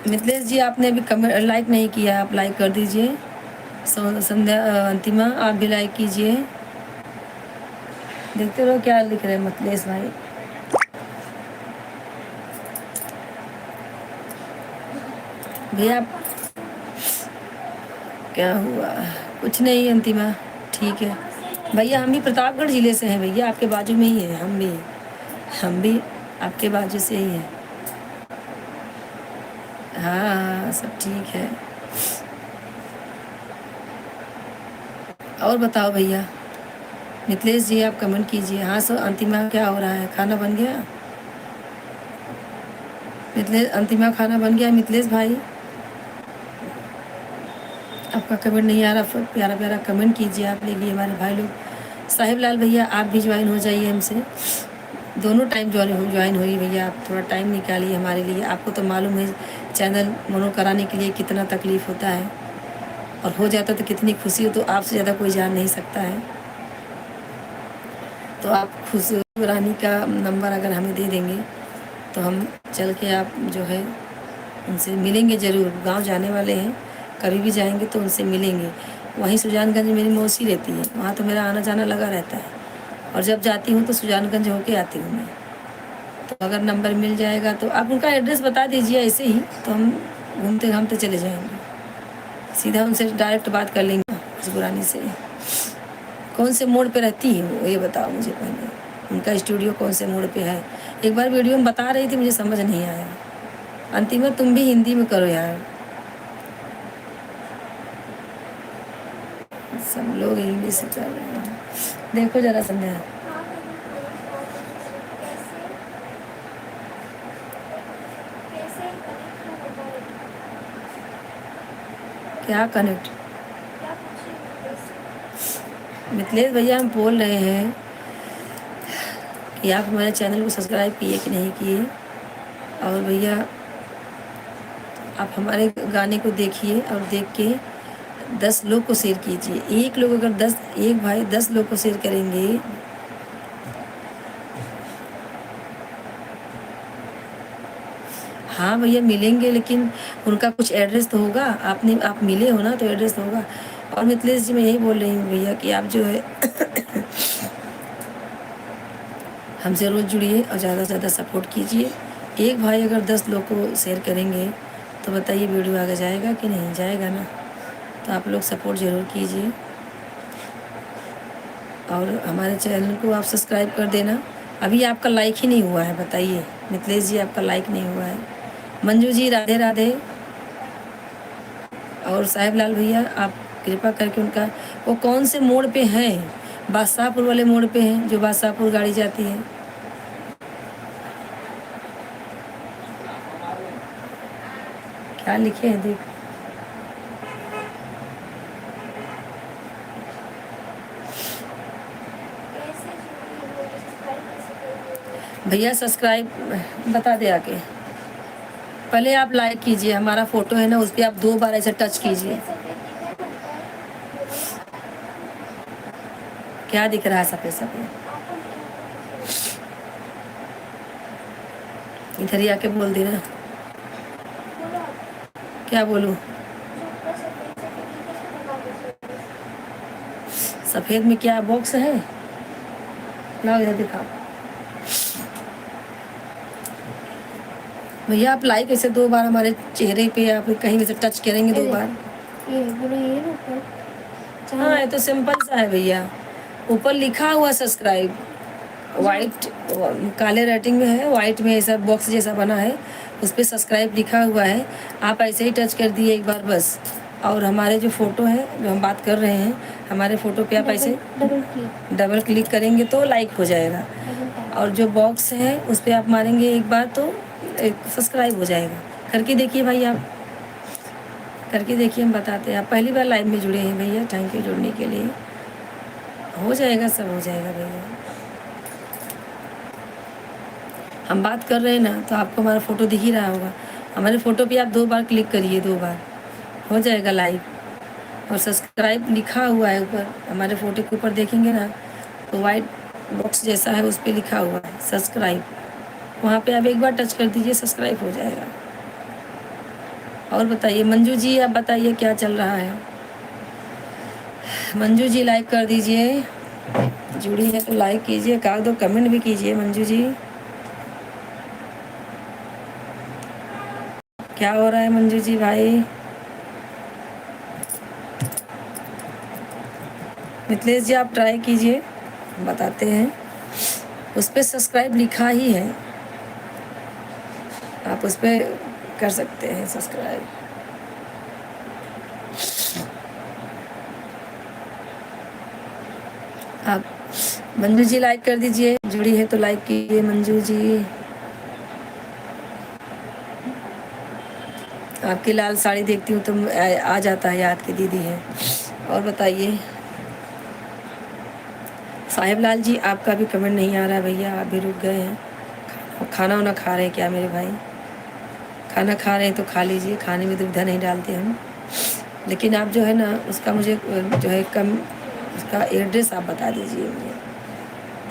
मिथिलेश जी आपने अभी कमेंट लाइक नहीं किया, आप लाइक कर दीजिए। संध्या अंतिमा आप भी लाइक कीजिए। देखते रहो क्या लिख रहे हैं मतलेश भाई। भैया क्या हुआ? कुछ नहीं अंतिमा, ठीक है भैया। हम भी प्रतापगढ़ ज़िले से हैं भैया, आपके बाजू में ही है। हम भी आपके बाजू से ही हैं। हाँ हाँ सब ठीक है। और बताओ भैया। मिथिलेश जी आप कमेंट कीजिए। हाँ सर अंतिमा क्या हो रहा है? खाना बन गया? मिथिलेश अंतिमा खाना बन गया मिथिलेश भाई? आपका कमेंट नहीं आ रहा, प्यारा प्यारा कमेंट कीजिए आप लोग, हमारे भाई लोग। साहिब लाल भैया आप भी ज्वाइन हो जाइए हमसे, दोनों टाइम ज्वाइन होइए भैया। आप थोड़ा टाइम निकालिए हमारे लिए। आपको तो मालूम है चैनल मोनो कराने के लिए कितना तकलीफ़ होता है, और हो जाता तो कितनी खुशी हो, तो आपसे ज़्यादा कोई जान नहीं सकता है। तो आप खुशबू रानी का नंबर अगर हमें दे देंगे तो हम चल के आप जो है उनसे मिलेंगे ज़रूर। गांव जाने वाले हैं, कभी भी जाएंगे तो उनसे मिलेंगे। वहीं सुजानगंज मेरी मौसी रहती है, वहाँ तो मेरा आना जाना लगा रहता है, और जब जाती हूँ तो सुजानगंज होके आती हूँ मैं। तो अगर नंबर मिल जाएगा तो आप उनका एड्रेस बता दीजिए ऐसे ही, तो हम घूमते घामते चले जाएंगे। सीधा उनसे डायरेक्ट बात कर लेंगे खुशबू रानी से। कौन से मोड़ पे रहती है वो, ये बताओ मुझे पहले। उनका स्टूडियो कौन से मोड़ पे है? एक बार वीडियो में बता रही थी, मुझे समझ नहीं आया। अंतिमा तुम भी हिंदी में करो यार, सब लोग इंग्लिश से कर रहे हैं। देखो जरा संध्या, क्या कनेक्ट? मिथिलेश भैया हम बोल रहे हैं कि आप हमारे चैनल को सब्सक्राइब किए कि नहीं किए, और भैया आप हमारे गाने को देखिए और देख के 10 लोग को शेयर कीजिए। एक लोग अगर 10, एक भाई 10 लोग को शेयर करेंगे, हाँ भैया मिलेंगे, लेकिन उनका कुछ एड्रेस तो होगा। आप मिले हो ना, तो एड्रेस तो होगा। और मिथिलेश जी मैं यही बोल रही हूँ भैया कि आप जो है हमसे रोज़ जुड़िए और ज़्यादा से ज़्यादा सपोर्ट कीजिए। एक भाई अगर 10 लोग को शेयर करेंगे तो बताइए वीडियो आगे जाएगा कि नहीं जाएगा ना? तो आप लोग सपोर्ट ज़रूर कीजिए, और हमारे चैनल को आप सब्सक्राइब कर देना। अभी आपका लाइक ही नहीं हुआ है, बताइए मिथिलेश जी आपका लाइक नहीं हुआ है। मंजू जी राधे राधे। और साहिब लाल भैया आप कृपा करके उनका, वो कौन से मोड़ पे हैं? बादशाहपुर वाले मोड़ पे हैं, जो बादशाहपुर गाड़ी जाती है। क्या लिखे हैं देख। भैया सब्सक्राइब बता दे आके। पहले आप लाइक कीजिए, हमारा फोटो है ना उस पर आप 2 बार ऐसे टच कीजिए। क्या दिख रहा है सफ़ेद सफ़ेद? इधर ही आके बोल देना। क्या बोलूं? सफ़ेद में क्या बॉक्स है? लाओ इधर दिखाओ। भैया आप लाइक ऐसे 2 बार हमारे चेहरे पे आप कहीं भी से टच करेंगे 2 बार। ये बोलो ये ना ऊपर। हाँ ये तो सिंपल सा है भैया। ऊपर लिखा हुआ सब्सक्राइब, वाइट काले राइटिंग में है, वाइट में ऐसा बॉक्स जैसा बना है, उस पर सब्सक्राइब लिखा हुआ है। आप ऐसे ही टच कर दिए एक बार बस, और हमारे जो फ़ोटो है जो हम बात कर रहे हैं, हमारे फ़ोटो पे आप ऐसे डबल क्लिक करेंगे तो लाइक हो जाएगा, और जो बॉक्स है उस पर आप मारेंगे एक बार तो सब्सक्राइब हो जाएगा। करके देखिए भाई, आप करके देखिए, हम बताते हैं। आप पहली बार लाइव में जुड़े हैं भैया, थैंक यू जुड़ने के लिए। हो जाएगा, सब हो जाएगा भैया। हम बात कर रहे हैं ना, तो आपको हमारा फ़ोटो दिख ही रहा होगा। हमारे फ़ोटो पे आप 2 बार क्लिक करिए, 2 बार हो जाएगा लाइक, और सब्सक्राइब लिखा हुआ है ऊपर। हमारे फ़ोटो के ऊपर देखेंगे ना तो वाइट बॉक्स जैसा है, उस पर लिखा हुआ है सब्सक्राइब, वहाँ पे आप एक बार टच कर दीजिए, सब्सक्राइब हो जाएगा। और बताइए मंजू जी, आप बताइए क्या चल रहा है? मंजू जी लाइक कर दीजिए, जुड़ी है तो लाइक कीजिए, का दो कमेंट भी कीजिए। मंजू जी क्या हो रहा है मंजू जी भाई? मिथिलेश जी आप ट्राई कीजिए, बताते हैं। उस पर सब्सक्राइब लिखा ही है, आप उस पर कर सकते हैं सब्सक्राइब। आप मंजू जी लाइक कर दीजिए, जुड़ी है तो लाइक कीजिए मंजू जी। आपकी लाल साड़ी देखती हूँ तो आ जाता है याद कि दीदी है। और बताइए साहिब लाल जी, आपका भी कमेंट नहीं आ रहा है भैया, आप भी रुक गए हैं। खाना वाना खा रहे हैं क्या मेरे भाई? खाना खा रहे हैं तो खा लीजिए, खाने में दुविधा नहीं डालते हम। लेकिन आप जो है ना उसका मुझे जो है कम उसका एड्रेस आप बता दीजिए मुझे,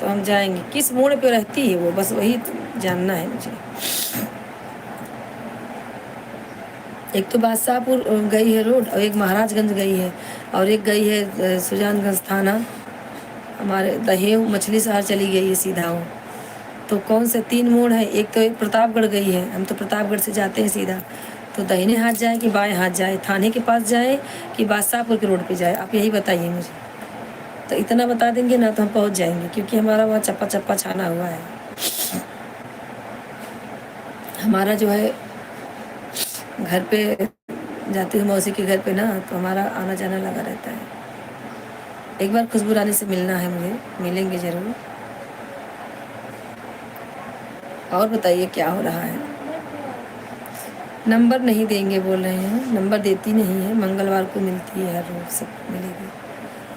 तो हम जाएंगे। किस मोड़ पे रहती है वो, बस वही जानना है मुझे। एक तो बादशाहपुर गई है रोड, और एक महाराजगंज गई है, और एक गई है सुजानगंज थाना, हमारे दहेव मछली शहर चली गई है सीधा वो। तो कौन से 3 मोड़ है? एक तो एक प्रतापगढ़ गई है, हम तो प्रतापगढ़ से जाते हैं सीधा। तो दाहिने हाथ जाए कि बाएं हाथ जाए, थाने के पास जाए कि बादशाहपुर के रोड पे जाए, आप यही बताइए मुझे। तो इतना बता देंगे ना तो हम पहुंच जाएंगे, क्योंकि हमारा वहाँ चप्पा चप्पा छाना हुआ है। हमारा जो है घर पे जाती हूँ मौसी के घर पे ना, तो हमारा आना जाना लगा रहता है। एक बार खुशबू रानी से मिलना है मुझे, मिलेंगे ज़रूर। और बताइए क्या हो रहा है? नंबर नहीं देंगे बोल रहे हैं, नंबर देती नहीं है, मंगलवार को मिलती है, हर रोज सब मिलेगी।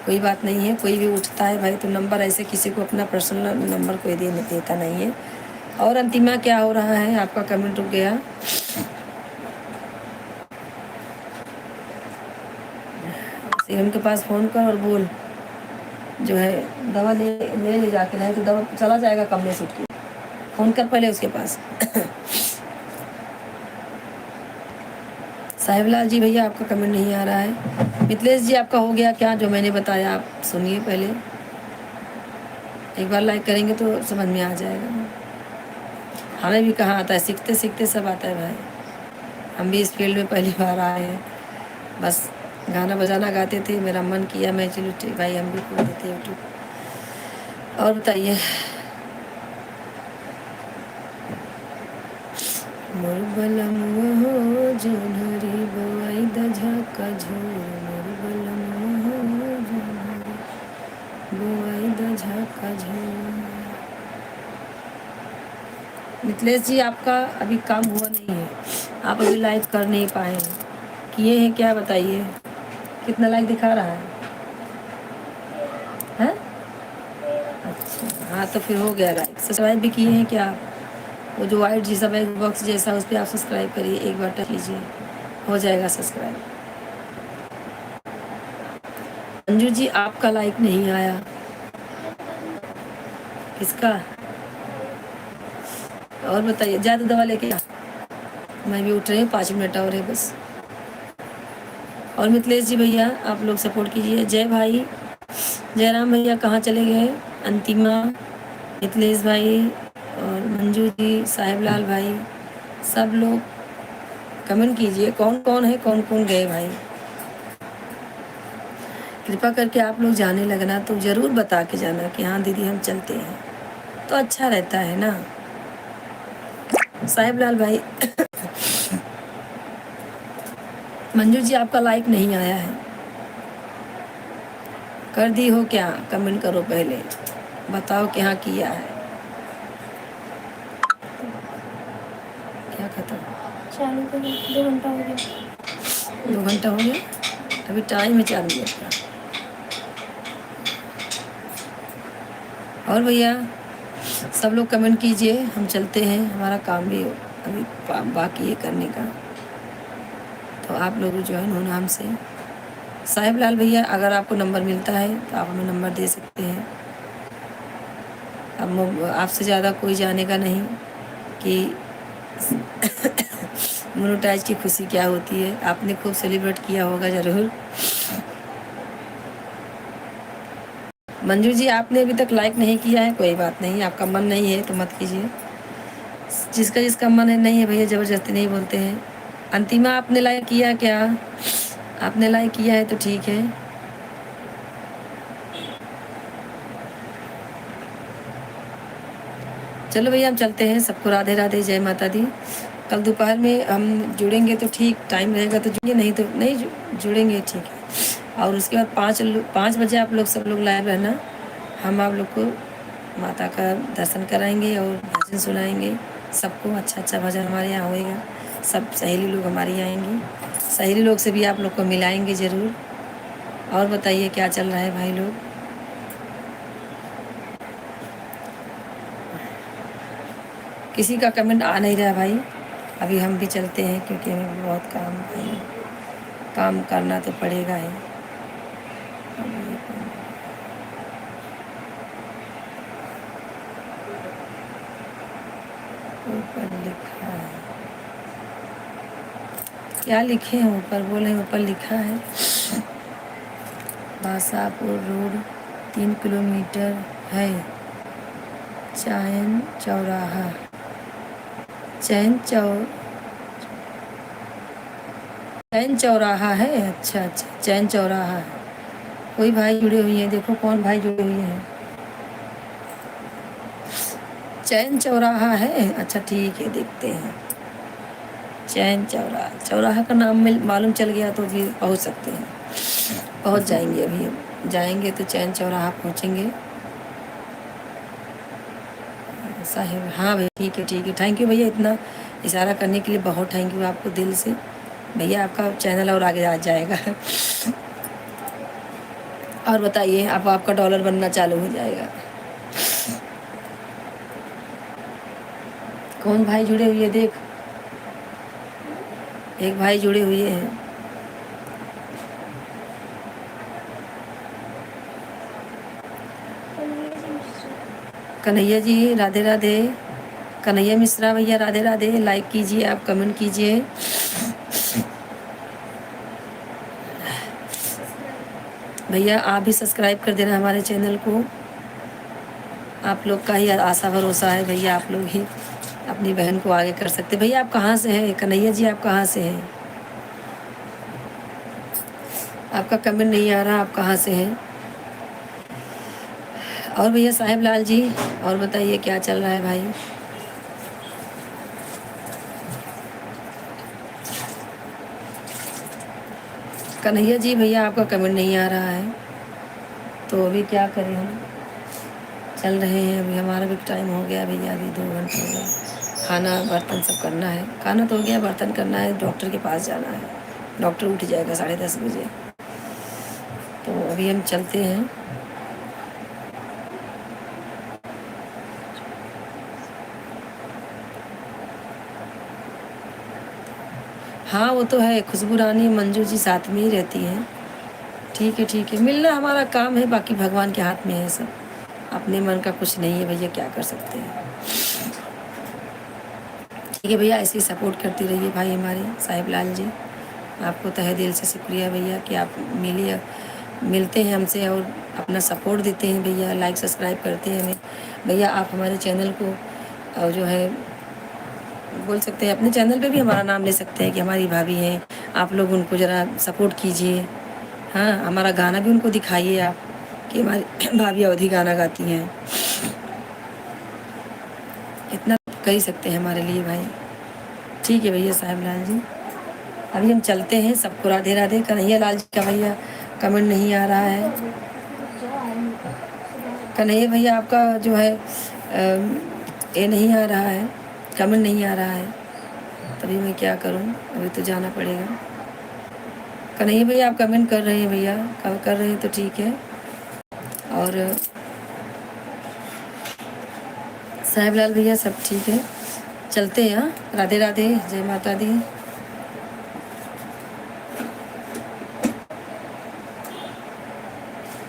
कोई बात नहीं है, कोई भी उठता है भाई तो नंबर ऐसे किसी को अपना पर्सनल नंबर कोई देता नहीं है। और अंतिमा क्या हो रहा है? आपका कमेंट रुक गया। सीएम के पास फ़ोन कर और बोल जो है दवा ले जाके, नहीं तो दवा चला जाएगा कम में सूट के। फ़ोन कर पहले उसके पास। साहिबलाल जी भैया आपका कमेंट नहीं आ रहा है। मिथिलेश जी आपका हो गया क्या जो मैंने बताया? आप सुनिए पहले, एक बार लाइक करेंगे तो समझ में आ जाएगा। हमें भी कहाँ आता है, सीखते सीखते सब आता है भाई। हम भी इस फील्ड में पहली बार आए हैं, बस गाना बजाना गाते थे, मेरा मन किया मैं चलो ठीक भाई हम भी खोल देते यूट्यूब। और बताइए मोर बलमुआ हो जोनहरी बोआई द झका झोर, मोर बलमुआ हो जोनहरी बोआई द झका झोर। मिथिलेश जी आपका अभी काम हुआ नहीं है, आप अभी लाइक कर नहीं पाए हैं। किए हैं क्या बताइए? कितना लाइक दिखा रहा है? हैं? अच्छा हाँ, तो फिर हो गया लाइक। सब्सक्राइब भी किए हैं क्या आप? वो जो वाइट जी सा बॉक्स जैसा उस पर आप सब्सक्राइब करिए, एक बार टच कीजिए, हो जाएगा सब्सक्राइब। अंजू जी आपका लाइक नहीं आया, किसका? और बताइए, ज़्यादा दवा लेके आ, मैं भी उठ रही हूँ, 5 मिनट और है बस। और मिथिलेश जी भैया आप लोग सपोर्ट कीजिए। जय भाई, जयराम भैया कहाँ चले गए? अंतिमा, मिथिलेश भाई और मंजू जी, साहिबलाल भाई, सब लोग कमेंट कीजिए कौन कौन है, कौन कौन गए भाई। कृपा करके आप लोग जाने लगना तो ज़रूर बता के जाना कि हाँ दीदी हम चलते हैं, तो अच्छा रहता है ना। साहिबलाल भाई मंजू जी आपका लाइक नहीं आया है, कर दी हो क्या? कमेंट करो पहले, बताओ कि हाँ किया है। क्या खत्म? चालू कर 2 घंटा हो गया। 2 घंटा हो गया, अभी टाइम है 4 मिनट का। और भैया सब लोग कमेंट कीजिए, हम चलते हैं, हमारा काम भी अभी बाकी है करने का। तो आप लोग जो है उन्होंने हमसे, साहिबलाल भैया अगर आपको नंबर मिलता है तो आप हमें नंबर दे सकते हैं। अब आपसे ज़्यादा कोई जानेगा नहीं कि मोनेटाइज की खुशी क्या होती है। आपने खूब सेलिब्रेट किया होगा ज़रूर। मंजू जी आपने अभी तक लाइक नहीं किया है, कोई बात नहीं, आपका मन नहीं है तो मत कीजिए। जिसका जिसका मन है नहीं है भैया ज़बरदस्ती नहीं बोलते हैं। अंतिमा आपने लाइक किया क्या? आपने लाइक किया है तो ठीक है। चलो भैया हम चलते हैं। सबको राधे राधे, जय माता दी। कल दोपहर में हम जुड़ेंगे तो ठीक, टाइम रहेगा तो जुड़ेंगे, नहीं तो नहीं जुड़ेंगे, ठीक है। और उसके बाद 5 बजे आप लोग सब लोग लाइव रहना। हम आप लोग को माता का दर्शन कराएंगे और भजन सुनाएंगे। सबको अच्छा अच्छा भजन हमारे यहाँ होएगा। सब सहेली लोग हमारी आएंगी, सहेली लोग से भी आप लोग को मिलाएंगे ज़रूर। और बताइए क्या चल रहा है भाई लोग? किसी का कमेंट आ नहीं रहा भाई। अभी हम भी चलते हैं क्योंकि हमें बहुत काम करना तो पड़ेगा ही। ऊपर लिखा है, क्या लिखे हैं ऊपर? बोले ऊपर लिखा है बासापुर रोड 3 किलोमीटर है, चैन चौराहा। चैन चौराहा है। अच्छा अच्छा, चैन चौराहा है। कोई भाई जुड़े हुए हैं, देखो कौन भाई जुड़े हुए हैं। चैन चौराहा है, अच्छा ठीक है, देखते हैं। चैन चौराहा, चौराहा का नाम मालूम चल गया तो भी पहुंच सकते हैं, पहुंच जाएंगे। अभी हम जाएंगे तो चैन चौराहा पहुंचेंगे साहिब। हाँ भैया ठीक है। थैंक यू भैया, इतना इशारा करने के लिए बहुत थैंक यू आपको दिल से। भैया आपका चैनल और आगे आ जाएगा। और बताइए, अब आपका डॉलर बनना चालू हो जाएगा। कौन भाई जुड़े हुए देख, एक भाई जुड़े हुए हैं। कन्हैया जी राधे राधे। कन्हैया मिश्रा भैया राधे राधे। लाइक कीजिए, आप कमेंट कीजिए। भैया आप भी सब्सक्राइब कर देना हमारे चैनल को। आप लोग का ही आशा भरोसा है भैया, आप लोग ही अपनी बहन को आगे कर सकते। भैया आप कहाँ से हैं? कन्हैया जी आप कहाँ से हैं? आपका कमेंट नहीं आ रहा, आप कहाँ से हैं? और भैया साहिब लाल जी, और बताइए क्या चल रहा है भाई? कन्हैया जी भैया आपका कमेंट नहीं आ रहा है, तो अभी क्या करें हम? चल रहे हैं, अभी हमारा भी टाइम हो गया भैया, अभी 2 घंटे हो गए। खाना बर्तन सब करना है, खाना तो हो गया, बर्तन करना है, डॉक्टर के पास जाना है। डॉक्टर उठ जाएगा 10:30 बजे, तो अभी हम चलते हैं। हाँ वो तो है, खुशबू रानी मंजू जी साथ में ही रहती हैं। ठीक है, मिलना हमारा काम है, बाकी भगवान के हाथ में है सब। अपने मन का कुछ नहीं है भैया, क्या कर सकते हैं। ठीक है भैया, ऐसे ही सपोर्ट करती रहिए भाई हमारे साहिब लाल जी। आपको तहे दिल से शुक्रिया भैया कि आप मिलते हैं हमसे और अपना सपोर्ट देते हैं भैया, लाइक सब्सक्राइब करते हैं हमें। भैया आप हमारे चैनल को जो है बोल सकते हैं, अपने चैनल पे भी हमारा नाम ले सकते हैं कि हमारी भाभी हैं, आप लोग उनको ज़रा सपोर्ट कीजिए। हाँ, हमारा गाना भी उनको दिखाइए आप कि हमारी भाभी अवधी गाना गाती हैं। इतना कर ही सकते हैं हमारे लिए भाई। ठीक है भैया साहिब लाल जी, अभी हम चलते हैं। सबको राधे राधे। कन्हैया लाल जी का भैया कमेंट नहीं आ रहा है। कन्हैया भैया आपका जो है ये नहीं आ रहा है, कमेंट नहीं आ रहा है, तभी मैं क्या करूं, अभी तो जाना पड़ेगा। कन्हैया भैया आप कमेंट कर रहे हैं भैया, कर रहे हैं तो ठीक है। और साहिब लाल भैया सब ठीक है, चलते हैं। हाँ, राधे राधे, जय माता दी।